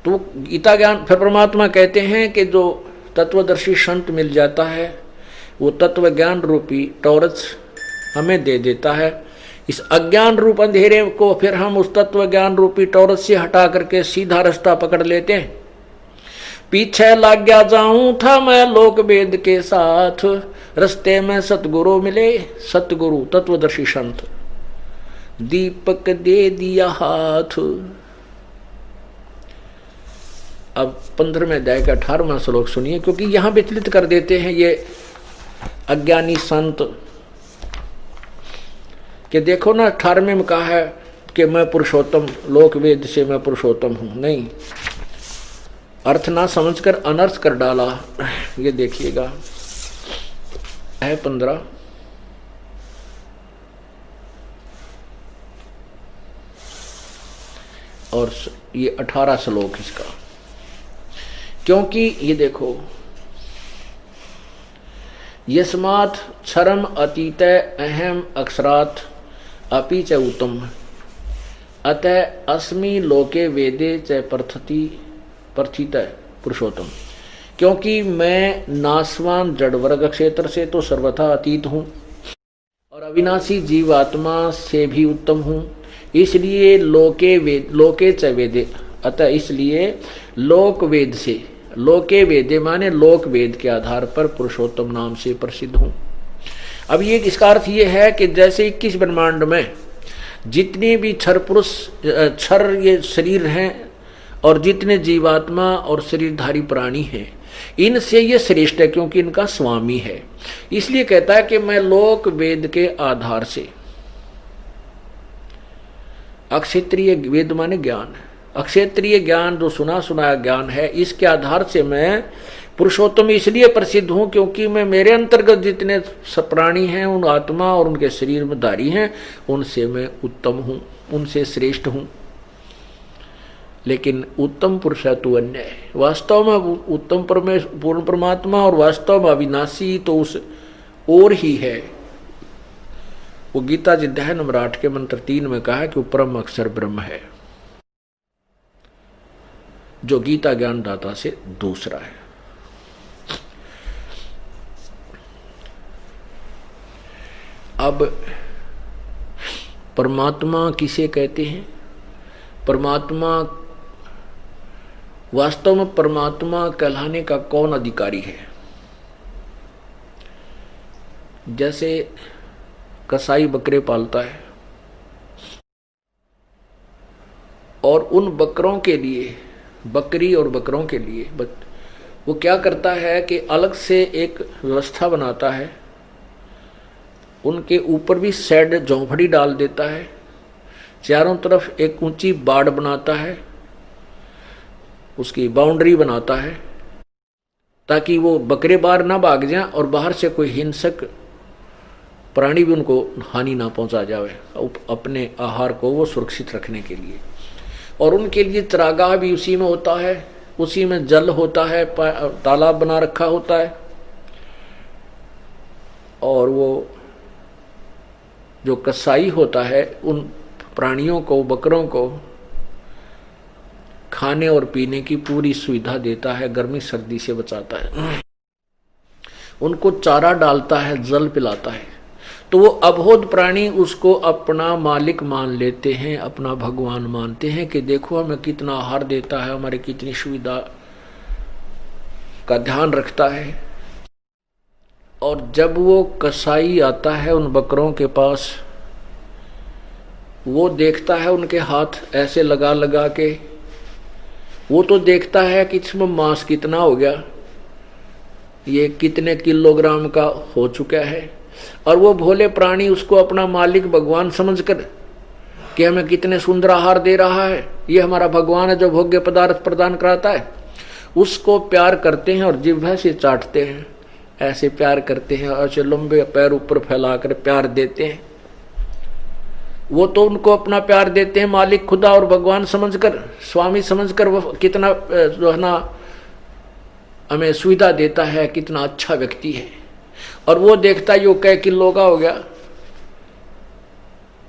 तो गीता ज्ञान, फिर परमात्मा कहते हैं कि जो तत्वदर्शी संत मिल जाता है वो तत्व ज्ञान रूपी टॉर्च हमें दे देता है। इस अज्ञान रूप अंधेरे को फिर हम उस तत्व ज्ञान रूपी टॉर्च से हटा करके सीधा रास्ता पकड़ लेते हैं। पीछे लग गया जाऊं था मैं लोक वेद के साथ, रस्ते में सतगुरु मिले, सतगुरु तत्वदर्शी संत, दीपक दे दिया हाथ। अब 15वें अध्याय का 18वां श्लोक सुनिए, क्योंकि यहां विचलित कर देते हैं ये अज्ञानी संत कि देखो ना 18वें में कहा है कि मैं पुरुषोत्तम, लोक वेद से मैं पुरुषोत्तम हूं। नहीं, अर्थ ना समझकर अनर्थ कर डाला। ये देखिएगा है 15 और ये 18 श्लोक इसका। क्योंकि ये देखो, यस्मात् क्षरम अतीत अहम अक्षरात् अपि च उत्तम, अतः अस्मि लोके वेदे च प्रथित। पुरुषोत्तम, क्योंकि मैं नाशवान जड़ वर्ग क्षेत्र से तो सर्वथा अतीत हूँ और अविनाशी जीवात्मा से भी उत्तम हूँ। इसलिए लोके च वेदे, अतः इसलिए लोक वेद से, लोके वेदे माने लोक वेद के आधार पर पुरुषोत्तम नाम से प्रसिद्ध हूँ। अब ये इसका अर्थ ये है कि जैसे 21 ब्रह्मांड में जितने भी क्षर ये शरीर हैं और जितने जीवात्मा और शरीरधारी प्राणी हैं, इनसे ये श्रेष्ठ है क्योंकि इनका स्वामी है। इसलिए कहता है कि मैं लोक वेद के आधार से, अक्षेत्रीय वेद माने ज्ञान, अक्षेत्रीय ज्ञान जो सुना सुनाया ज्ञान है, इसके आधार से मैं पुरुषोत्तम इसलिए प्रसिद्ध हूं क्योंकि मैं मेरे अंतर्गत जितने प्राणी हैं उन आत्मा और उनके शरीर में धारी हैं, उनसे मैं उत्तम हूं, उनसे श्रेष्ठ हूं। लेकिन उत्तम पुरुष है तो अन्य है, वास्तव में उत्तम पूर्ण परमात्मा और वास्तव में अविनाशी तो उस और ही है। वो गीता जी अध्याय नंबर 8 के मंत्र 3 में कहा है कि वो परम अक्षर ब्रह्म है, जो गीता ज्ञानदाता से दूसरा है। अब परमात्मा किसे कहते हैं? परमात्मा, वास्तव में परमात्मा कहलाने का कौन अधिकारी है? जैसे कसाई बकरे पालता है और उन बकरों के लिए, बकरी और बकरों के लिए वो क्या करता है कि अलग से एक व्यवस्था बनाता है, उनके ऊपर भी शेड झोंपड़ी डाल देता है, चारों तरफ एक ऊंची बाड़ बनाता है, उसकी बाउंड्री बनाता है ताकि वो बकरे बाहर ना भाग जाएं और बाहर से कोई हिंसक प्राणी भी उनको हानि ना पहुंचा जाए, अपने आहार को वो सुरक्षित रखने के लिए। और उनके लिए चरागाह भी उसी में होता है, उसी में जल होता है, तालाब बना रखा होता है। और वो जो कसाई होता है उन प्राणियों को, बकरों को खाने और पीने की पूरी सुविधा देता है, गर्मी सर्दी से बचाता है, उनको चारा डालता है, जल पिलाता है। तो वो अबोध प्राणी उसको अपना मालिक मान लेते हैं, अपना भगवान मानते हैं कि देखो हमें कितना आहार देता है, हमारी कितनी सुविधा का ध्यान रखता है। और जब वो कसाई आता है उन बकरों के पास, वो देखता है उनके हाथ ऐसे लगा लगा के, वो तो देखता है कि इसमें मांस कितना हो गया, ये कितने किलोग्राम का हो चुका है। और वो भोले प्राणी उसको अपना मालिक भगवान समझकर कि हमें कितने सुंदर आहार दे रहा है, ये हमारा भगवान है जो भोग्य पदार्थ प्रदान कराता है, उसको प्यार करते हैं और जिह्वा से चाटते हैं, ऐसे प्यार करते हैं, ऐसे लंबे पैर ऊपर फैलाकर प्यार देते हैं। वो तो उनको अपना प्यार देते हैं मालिक खुदा और भगवान समझकर, स्वामी समझकर, वो कितना जो है ना हमें सुविधा देता है, कितना अच्छा व्यक्ति है। और वो देखता है यो कै किलो का हो गया।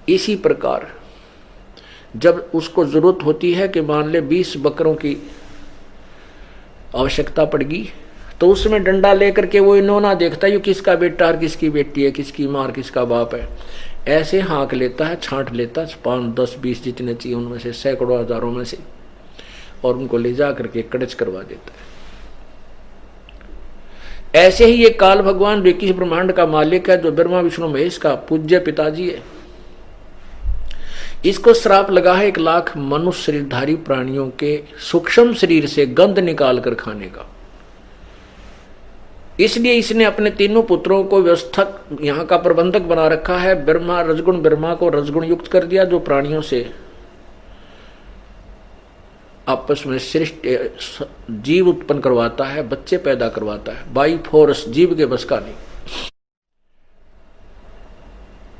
इसी प्रकार जब उसको जरूरत होती है कि मान ले 20 बकरों की आवश्यकता पड़गी, तो उसमें डंडा लेकर के वो इन्होंने देखता है यो किसका बेटा और किसकी बेटी है, किसकी माँ और किसका बाप है, ऐसे हाँक लेता है, छांट लेता है 5, 10, 20 जितने चाहिए उनमें से, सैकड़ों हजारों में से, और उनको ले जा करके कड़च करवा देता है। ऐसे ही ये काल भगवान जो 21 ब्रह्मांड का मालिक है, जो ब्रह्मा विष्णु महेश का पूज्य पिताजी है, इसको श्राप लगा है 1 लाख मनुष्य शरीरधारी प्राणियों के सूक्ष्म शरीर से गंध निकाल कर खाने का। इसलिए इसने अपने तीनों पुत्रों को व्यवस्थक, यहाँ का प्रबंधक बना रखा है। ब्रह्मा रजगुण, ब्रह्मा को रजगुण युक्त कर दिया, जो प्राणियों से आपस में श्रेष्ठ जीव उत्पन्न करवाता है, बच्चे पैदा करवाता है, बाई फोर्स, जीव के बस का नहीं।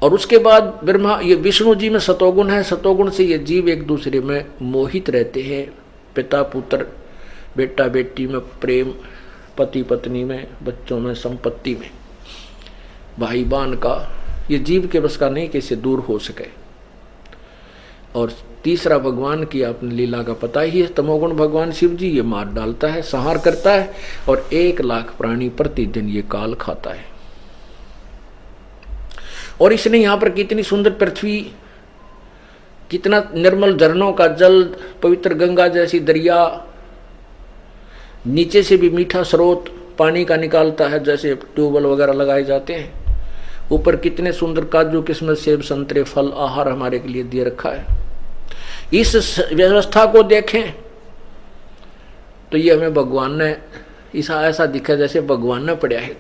और उसके बाद ब्रह्मा, ये विष्णु जी में सतोगुण है, सतोगुण से ये जीव एक दूसरे में मोहित रहते हैं, पिता पुत्र, बेटा बेटी में प्रेम, पति पत्नी में, बच्चों में, संपत्ति में, भाई बहन का, ये जीव के बस का नहीं कि इससे दूर हो सके। और तीसरा भगवान की आपने लीला का पता ही है, तमोगुण भगवान शिव जी, ये मार डालता है, संहार करता है और 1,00,000 प्राणी प्रतिदिन ये काल खाता है। और इसने यहां पर कितनी सुंदर पृथ्वी, कितना निर्मल झरनों का जल, पवित्र गंगा जैसी दरिया, नीचे से भी मीठा स्रोत पानी का निकालता है, जैसे ट्यूबवेल वगैरह लगाए जाते हैं, ऊपर कितने सुंदर काजू किस्मत सेब संतरे फल आहार हमारे के लिए दिए रखा है। इस व्यवस्था को देखें तो ये हमें भगवान ने ऐसा दिखा जैसे भगवान ने पड़ा है,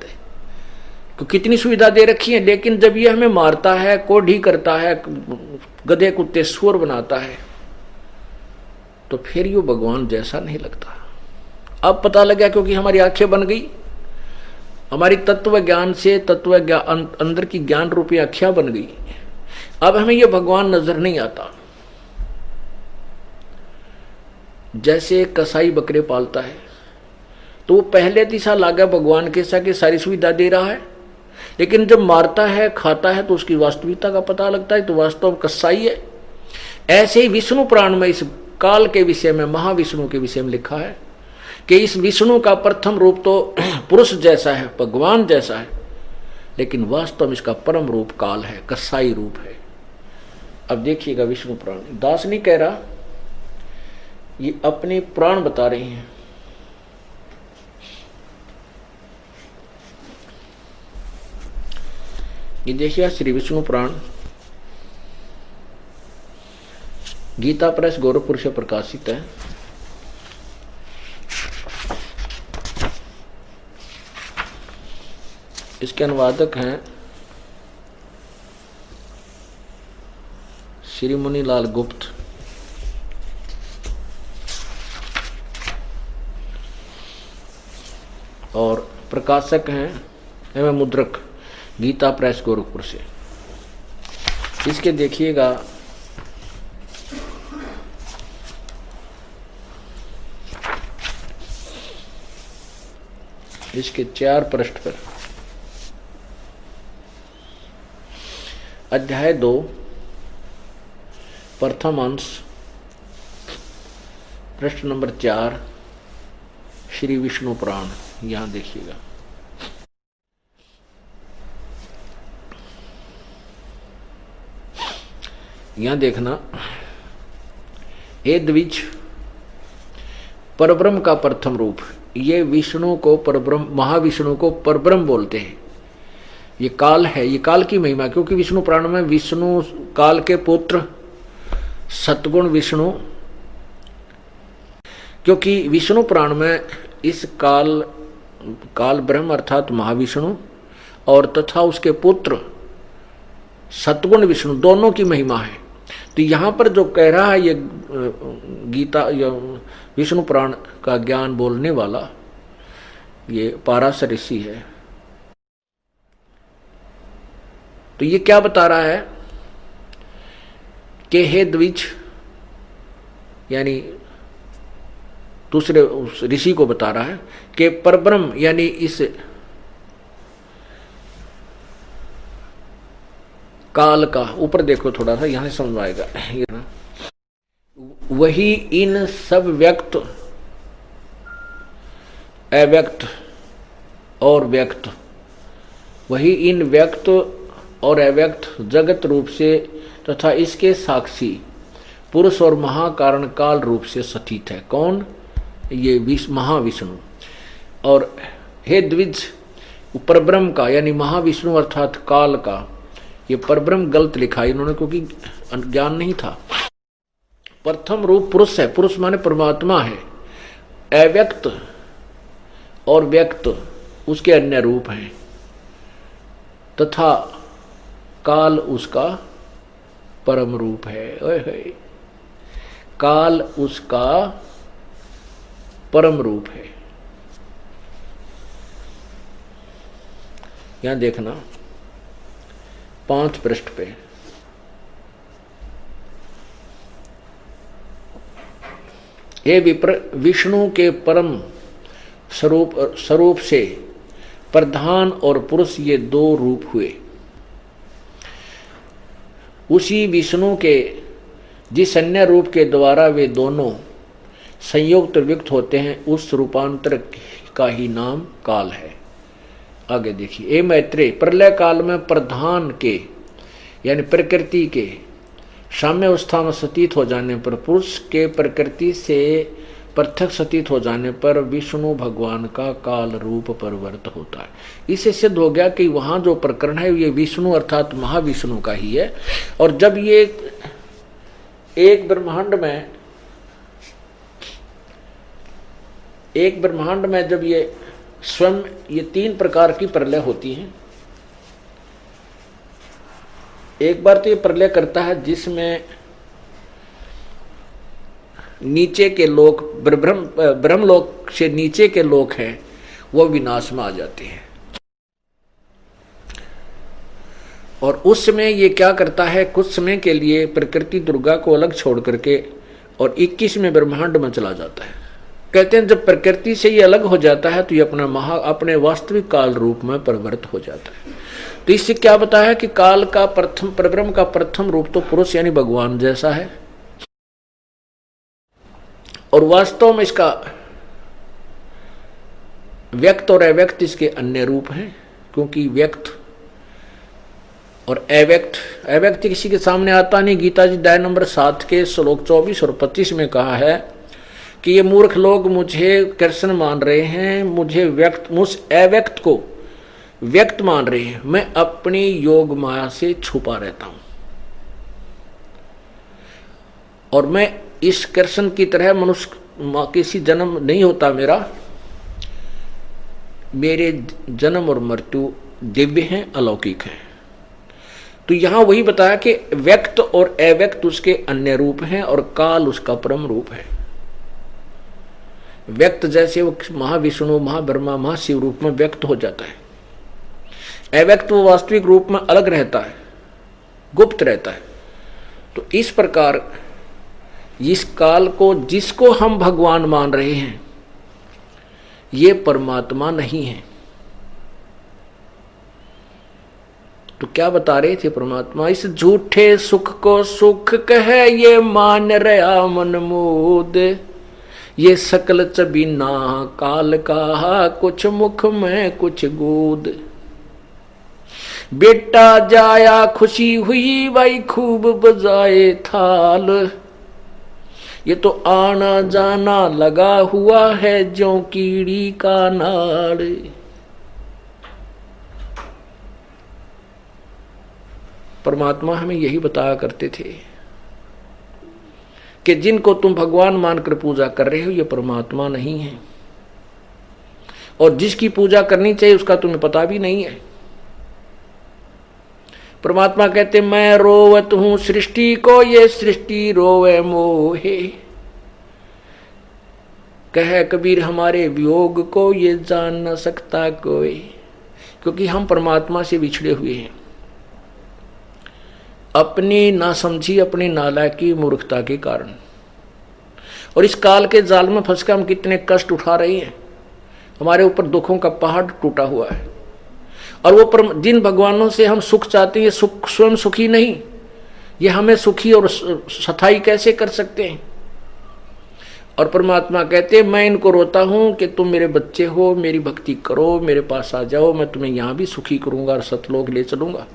तो कितनी सुविधा दे रखी है। लेकिन जब ये हमें मारता है, कोढ़ी करता है, गधे कुत्ते सुअर बनाता है, तो फिर ये भगवान जैसा नहीं लगता। अब पता लगा, क्योंकि हमारी आंखें बन गई, हमारी तत्व ज्ञान से तत्व ज्ञान अंदर की ज्ञान रूपी आंखें बन गई। अब हमें यह भगवान नजर नहीं आता। जैसे कसाई बकरे पालता है तो वो पहले दिशा लागा भगवान के साथ सारी सुविधा दे रहा है, लेकिन जब मारता है, खाता है, तो उसकी वास्तविकता का पता लगता है, तो वास्तव कसाई है। ऐसे ही विष्णु पुराण में इस काल के विषय में, महाविष्णु के विषय में लिखा है कि इस विष्णु का प्रथम रूप तो पुरुष जैसा है, भगवान जैसा है, लेकिन वास्तव में इसका परम रूप काल है, कसाई रूप है। अब देखिएगा विष्णु पुराण, दास नहीं कह रहा, ये अपने पुराण बता रहे हैं। ये देखिए श्री विष्णु पुराण गीता प्रेस गोरखपुर से प्रकाशित है। इसके अनुवादक हैं श्री मुनिलाल गुप्त। और प्रकाशक हैं एवं मुद्रक गीता प्रेस गोरखपुर से। इसके देखिएगा इसके 4 पृष्ठ पर अध्याय 2 प्रथम अंश पृष्ठ नंबर 4 श्री विष्णु पुराण, यहां देखिएगा। यहां देखना, हे द्विज, परब्रह्म का प्रथम रूप, ये विष्णु को परब्रह्म, महाविष्णु को परब्रह्म बोलते हैं। ये काल है, ये काल की महिमा, क्योंकि विष्णु पुराण में विष्णु काल के पुत्र सतगुण विष्णु, क्योंकि विष्णु पुराण में इस काल ब्रह्म अर्थात महाविष्णु और तथा उसके पुत्र सतगुण विष्णु दोनों की महिमा है। तो यहां पर जो कह रहा है ये गीता या विष्णु पुराण का ज्ञान बोलने वाला ये पाराशर ऋषि है, तो ये क्या बता रहा है कि हे द्विज, यानी दूसरे उस ऋषि को बता रहा है कि परब्रह्म यानी इस काल का, ऊपर देखो थोड़ा सा, यहां से समझ आएगा, वही इन सब व्यक्त, अव्यक्त और व्यक्त, वही इन व्यक्त और अव्यक्त जगत रूप से तथा इसके साक्षी पुरुष और महाकारण काल रूप से स्थित है। कौन? ये महाविष्णु। और हे द्विज, परब्रह्म का यानी महाविष्णु अर्थात काल का, ये परब्रह्म गलत लिखा इन्होंने, क्योंकि ज्ञान नहीं था। प्रथम रूप पुरुष है, पुरुष माने परमात्मा है। अव्यक्त और व्यक्त उसके अन्य रूप हैं, तथा काल उसका परम रूप है। ओए, काल उसका परम रूप है। यहां देखना 5 पृष्ठ पे, हे विप्र, विष्णु के परम स्वरूप से प्रधान और पुरुष ये 2 रूप हुए। उसी विष्णु के जिस अन्य रूप के द्वारा वे दोनों संयुक्त व्यक्त होते हैं उस रूपांतर का ही नाम काल है। आगे देखिए, ए मैत्रेय, प्रलय काल में प्रधान के यानी प्रकृति के साम्य अवस्था में सतीत हो जाने पर, पुरुष के प्रकृति से पृथक सतीत हो जाने पर विष्णु भगवान का काल रूप परिवर्त होता है। इससे सिद्ध हो गया कि वहां जो प्रकरण है ये विष्णु अर्थात महाविष्णु का ही है। और जब ये एक ब्रह्मांड में जब ये स्वयं ये तीन प्रकार की प्रलय होती हैं। एक बार तो ये प्रलय करता है जिसमें नीचे के लोक ब्रह्मलोक से नीचे के लोक हैं वो विनाश में आ जाते हैं। और उस समय ये क्या करता है, कुछ समय के लिए प्रकृति दुर्गा को अलग छोड़ करके और 21वें ब्रह्मांड में चला जाता है। कहते हैं जब प्रकृति से ये अलग हो जाता है तो ये अपने वास्तविक काल रूप में परिवर्तित हो जाता है। तो इससे क्या बताया कि काल का परब्रह्म का प्रथम रूप तो पुरुष यानी भगवान जैसा है, और वास्तव में इसका व्यक्त और अव्यक्त इसके अन्य रूप हैं। क्योंकि व्यक्त और अव्यक्त किसी के सामने आता नहीं। गीता जी अध्याय नंबर 7 के श्लोक 24 और 25 में कहा है कि ये मूर्ख लोग मुझे कृष्ण मान रहे हैं, मुझे अव्यक्त को व्यक्त मान रहे हैं। मैं अपनी योग माया से छुपा रहता हूं और मैं इस कृष्ण की तरह मनुष्य किसी जन्म नहीं होता मेरे जन्म और मृत्यु दिव्य हैं, अलौकिक हैं। तो यहां वही बताया कि व्यक्त और अव्यक्त उसके अन्य रूप हैं और काल उसका परम रूप है। व्यक्त जैसे वो महाविष्णु, महाब्रह्मा, महाशिव रूप में व्यक्त हो जाता है, अव्यक्त वो वास्तविक रूप में अलग रहता है, गुप्त रहता है। तो इस प्रकार इस काल को जिसको हम भगवान मान रहे हैं ये परमात्मा नहीं है। तो क्या बता रहे थे परमात्मा, इस झूठे सुख को सुख कहे ये मान रहा मन मोद, ये सकल चबीना काल का कुछ मुख में कुछ गोद। बेटा जाया खुशी हुई भाई खूब बजाए थाल, ये तो आना जाना लगा हुआ है ज्यों कीड़ी का नाड़। परमात्मा हमें यही बताया करते थे कि जिनको तुम भगवान मानकर पूजा कर रहे हो ये परमात्मा नहीं है, और जिसकी पूजा करनी चाहिए उसका तुम्हें पता भी नहीं है। परमात्मा कहते मैं रोवत हूं सृष्टि को, ये सृष्टि रोवे मोहे। कह कबीर हमारे वियोग को ये जान न सकता कोई। क्योंकि हम परमात्मा से बिछड़े हुए हैं, अपनी नासमझी, अपनी नालायकी, मूर्खता के कारण। और इस काल के जाल में फंसकर हम कितने कष्ट उठा रहे हैं। हमारे ऊपर दुखों का पहाड़ टूटा हुआ है। और वो जिन भगवानों से हम सुख चाहते हैं, ये सुख स्वयं सुखी नहीं, ये हमें सुखी और सथाई कैसे कर सकते हैं। और परमात्मा कहते हैं मैं इनको रोता हूं कि तुम मेरे बच्चे हो, मेरी भक्ति करो, मेरे पास आ जाओ, मैं तुम्हें यहां भी सुखी करूंगा और सतलोक ले चलूंगा,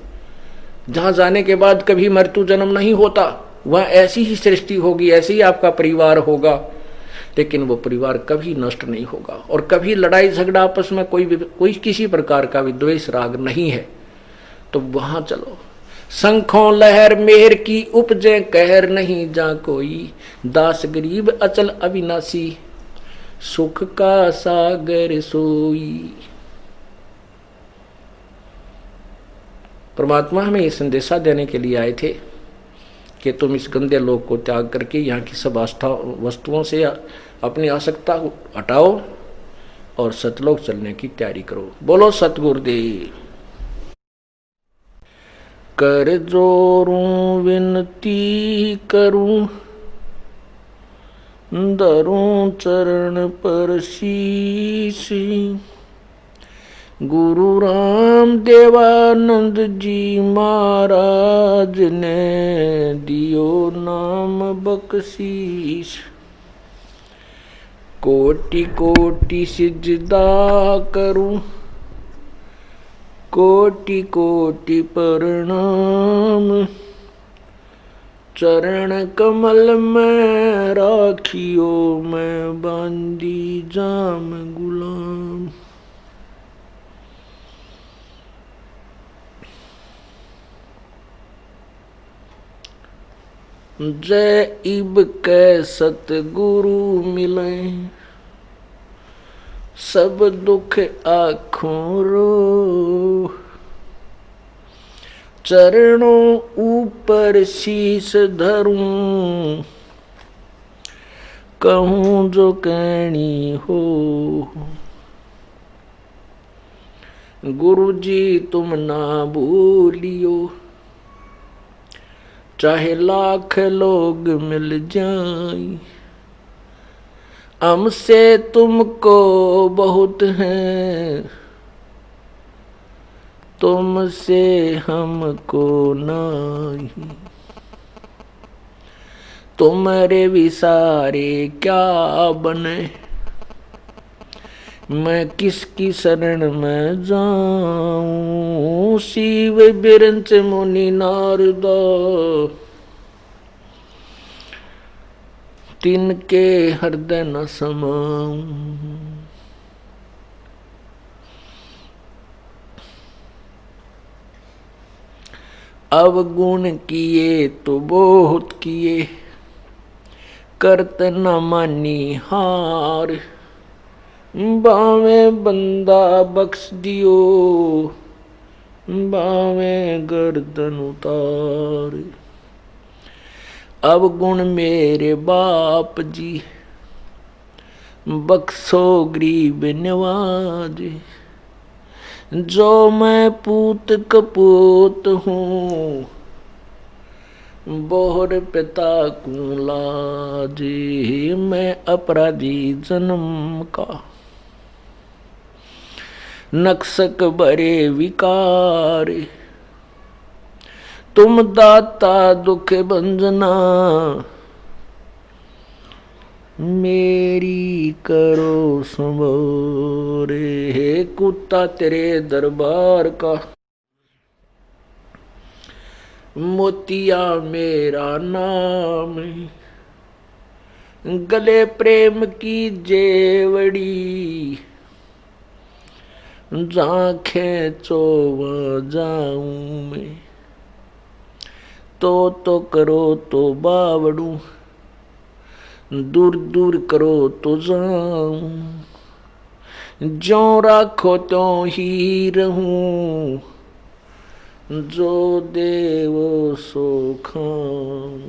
जहां जाने के बाद कभी मृत्यु जन्म नहीं होता। वह ऐसी ही सृष्टि होगी, ऐसे ही आपका परिवार होगा, लेकिन वो परिवार कभी नष्ट नहीं होगा। और कभी लड़ाई झगड़ा आपस में कोई किसी प्रकार का विद्वेष राग नहीं है। तो वहां चलो। शंखों लहर मेहर की उपजे कहर नहीं जा कोई, दास गरीब अचल अविनाशी सुख का सागर सोई। परमात्मा हमें ये संदेशा देने के लिए आए थे कि तुम इस गंदे लोक को त्याग करके यहाँ की सब वस्तुओं से अपनी आसक्ता हटाओ और सतलोक चलने की तैयारी करो। बोलो सतगुरुदेव। कर जोरूं विनती करूं, धरूं चरण पर शीश, गुरु राम देवानंद जी महाराज ने दियो नाम बख्शीश। कोटि कोटि सिजदा करूं, कोटि कोटि प्रणाम। चरण कमल में राखियो, मैं बांदी जाम गुलाम। जय इब कै सतगुरु मिले, सब दुख आँखों रो। चरणों ऊपर शीस धरूं, कहूँ जो कहनी हो। गुरु जी तुम ना भूलियो, चाहे लाख लोग मिल जाएं। हमसे तुमको बहुत है, तुमसे हमको नहीं। तुम्हारे विसारे क्या बने, मैं किसकी शरण में जाऊं। शिव बिरंच मुनि नारदा, तिनके हृदय न समाऊं। अवगुण किए तो बहुत किए, करत न मानी हार। बावे बंदा बख्श दियो, बावे गर्दन उतार। अब गुण मेरे बाप जी, बख्शो गरीब नवाज। जो मैं पूत कपूत हूँ, बोहर पिता को लाज। मैं अपराधी जन्म का, नक्सक बरे विकार। तुम दाता दुख भंजना, मेरी करो संबोरे। हे कुत्ता तेरे दरबार का, मोतिया मेरा नाम। गले प्रेम की जेवड़ी, जहाँ खेचो वहाँ जाऊं मैं। तो करो तो बावड़ू, दूर दूर करो तो जाऊं। ज्यों राखो त्यों ही रहूं, जो देवो सो खाऊं।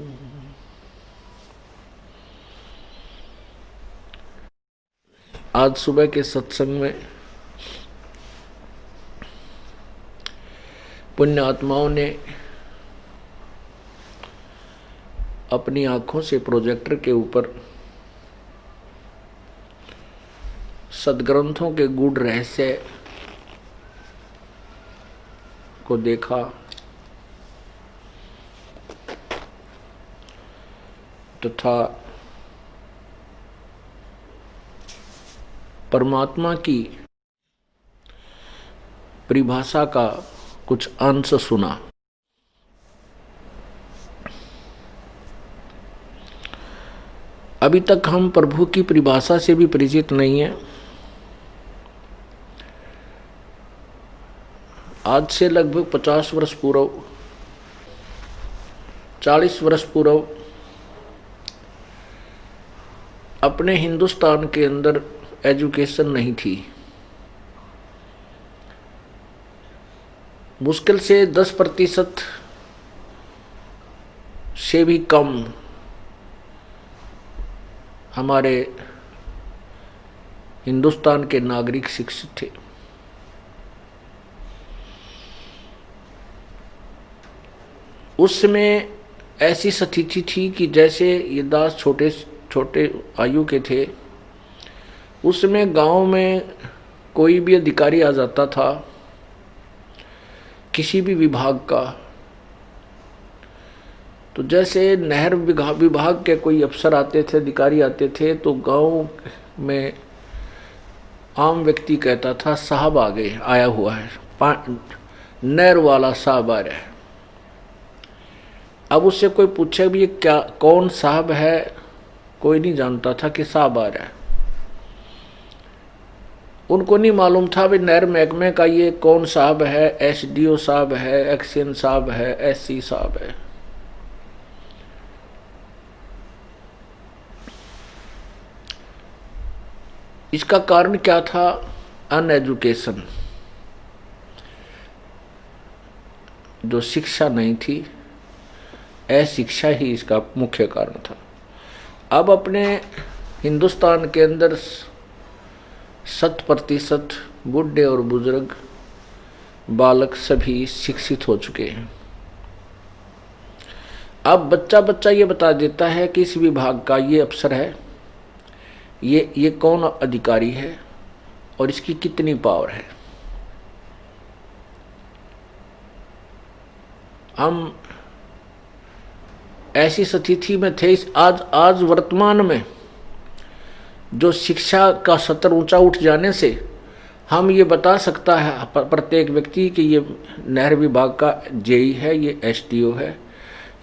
आज सुबह के सत्संग में पुण्य आत्माओं ने अपनी आंखों से प्रोजेक्टर के ऊपर सदग्रंथों के गूढ़ रहस्य को देखा तथा परमात्मा की परिभाषा का कुछ अंश सुना। अभी तक हम प्रभु की परिभाषा से भी परिचित नहीं हैं। आज से लगभग 50 वर्ष पूर्व, 40 वर्ष पूर्व अपने हिंदुस्तान के अंदर एजुकेशन नहीं थी। मुश्किल से 10% से भी कम हमारे हिंदुस्तान के नागरिक शिक्षित थे। उस समय ऐसी स्थिति थी कि जैसे ये दास छोटे छोटे आयु के थे, उसमें गांव में कोई भी अधिकारी आ जाता था किसी भी विभाग का, तो जैसे नहर विभाग के कोई अफसर आते थे, अधिकारी आते थे, तो गांव में आम व्यक्ति कहता था साहब आ गए, आया हुआ है, नहर वाला साहब आ रहा है। अब उससे कोई पूछे भी ये क्या, कौन साहब है, कोई नहीं जानता था कि साहब आ रहा है। उनको नहीं मालूम था भी नहर महकमे का ये कौन साहब है, एसडीओ साहब है, एक्शन साहब है, एससी साहब है। इसका कारण क्या था? अनएजुकेशन, जो शिक्षा नहीं थी, अशिक्षा ही इसका मुख्य कारण था। अब अपने हिंदुस्तान के अंदर 100% बूढ़े और बुजुर्ग बालक सभी शिक्षित हो चुके हैं। अब बच्चा बच्चा ये बता देता है कि इस विभाग का ये अफसर है, ये कौन अधिकारी है और इसकी कितनी पावर है। हम ऐसी स्थिति में थे, आज वर्तमान में जो शिक्षा का स्तर ऊंचा उठ जाने से हम ये बता सकता है प्रत्येक व्यक्ति कि ये नहर विभाग का जेई है, ये एसडीओ है,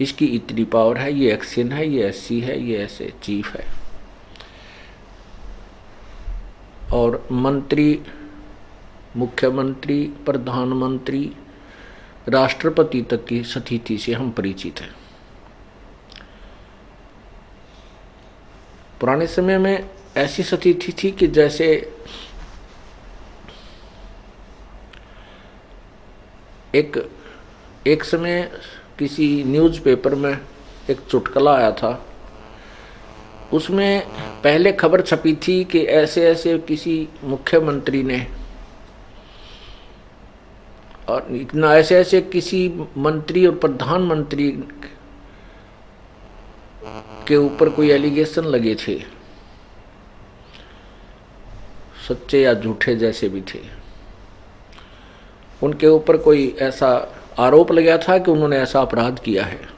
इसकी इतनी पावर है, ये एक्शन है, ये एससी है, ये ऐसे चीफ है। और मंत्री, मुख्यमंत्री, प्रधानमंत्री, राष्ट्रपति तक की स्थिति से हम परिचित हैं। पुराने समय में ऐसी स्थिति थी कि जैसे एक समय किसी न्यूज़पेपर में एक चुटकुला आया था। उसमें पहले खबर छपी थी कि ऐसे ऐसे किसी मुख्यमंत्री ने और इतना ऐसे ऐसे किसी मंत्री और प्रधानमंत्री के ऊपर कोई एलिगेशन लगे थे, सच्चे या झूठे जैसे भी थे। उनके ऊपर कोई ऐसा आरोप लगा था कि उन्होंने ऐसा अपराध किया है।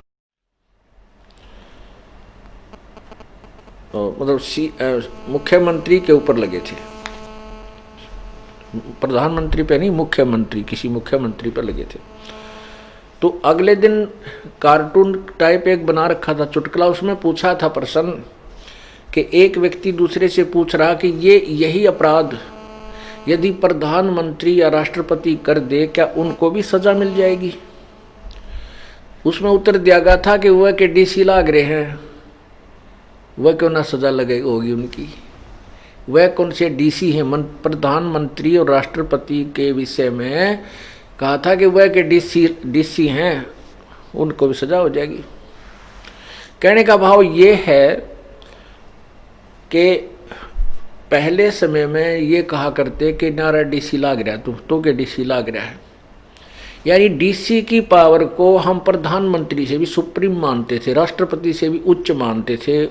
मतलब मुख्यमंत्री के ऊपर लगे थे, प्रधानमंत्री पे नहीं, मुख्यमंत्री, किसी मुख्यमंत्री पर लगे थे। तो अगले दिन कार्टून टाइप एक बना रखा था चुटकुला, उसमें पूछा था प्रश्न कि एक व्यक्ति दूसरे से पूछ रहा कि यही अपराध यदि प्रधानमंत्री या राष्ट्रपति कर दे, क्या उनको भी सजा मिल जाएगी? उसमें उत्तर दिया गया था कि वह के डीसी लाग रहे हैं, वह क्यों ना सजा लगेगी होगी उनकी। वह कौन से डीसी हैं? प्रधानमंत्री और राष्ट्रपति के विषय में कहा था कि वह के डीसी हैं, उनको भी सजा हो जाएगी। कहने का भाव ये है कि पहले समय में ये कहा करते कि नारा डीसी लाग रहा है, तो के डीसी लाग रहा है, यानी डीसी की पावर को हम प्रधानमंत्री से भी सुप्रीम मानते थे, राष्ट्रपति से भी उच्च मानते थे।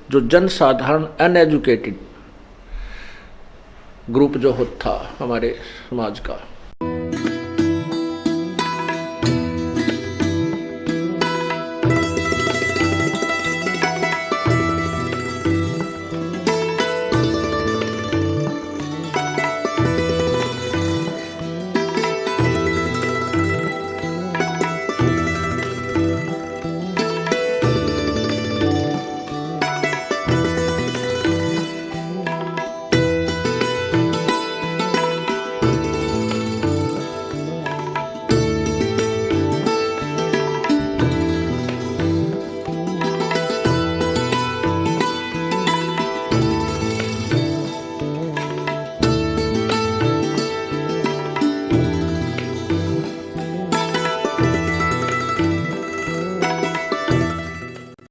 जो जनसाधारण अनएजुकेटेड ग्रुप जो होता था हमारे समाज का,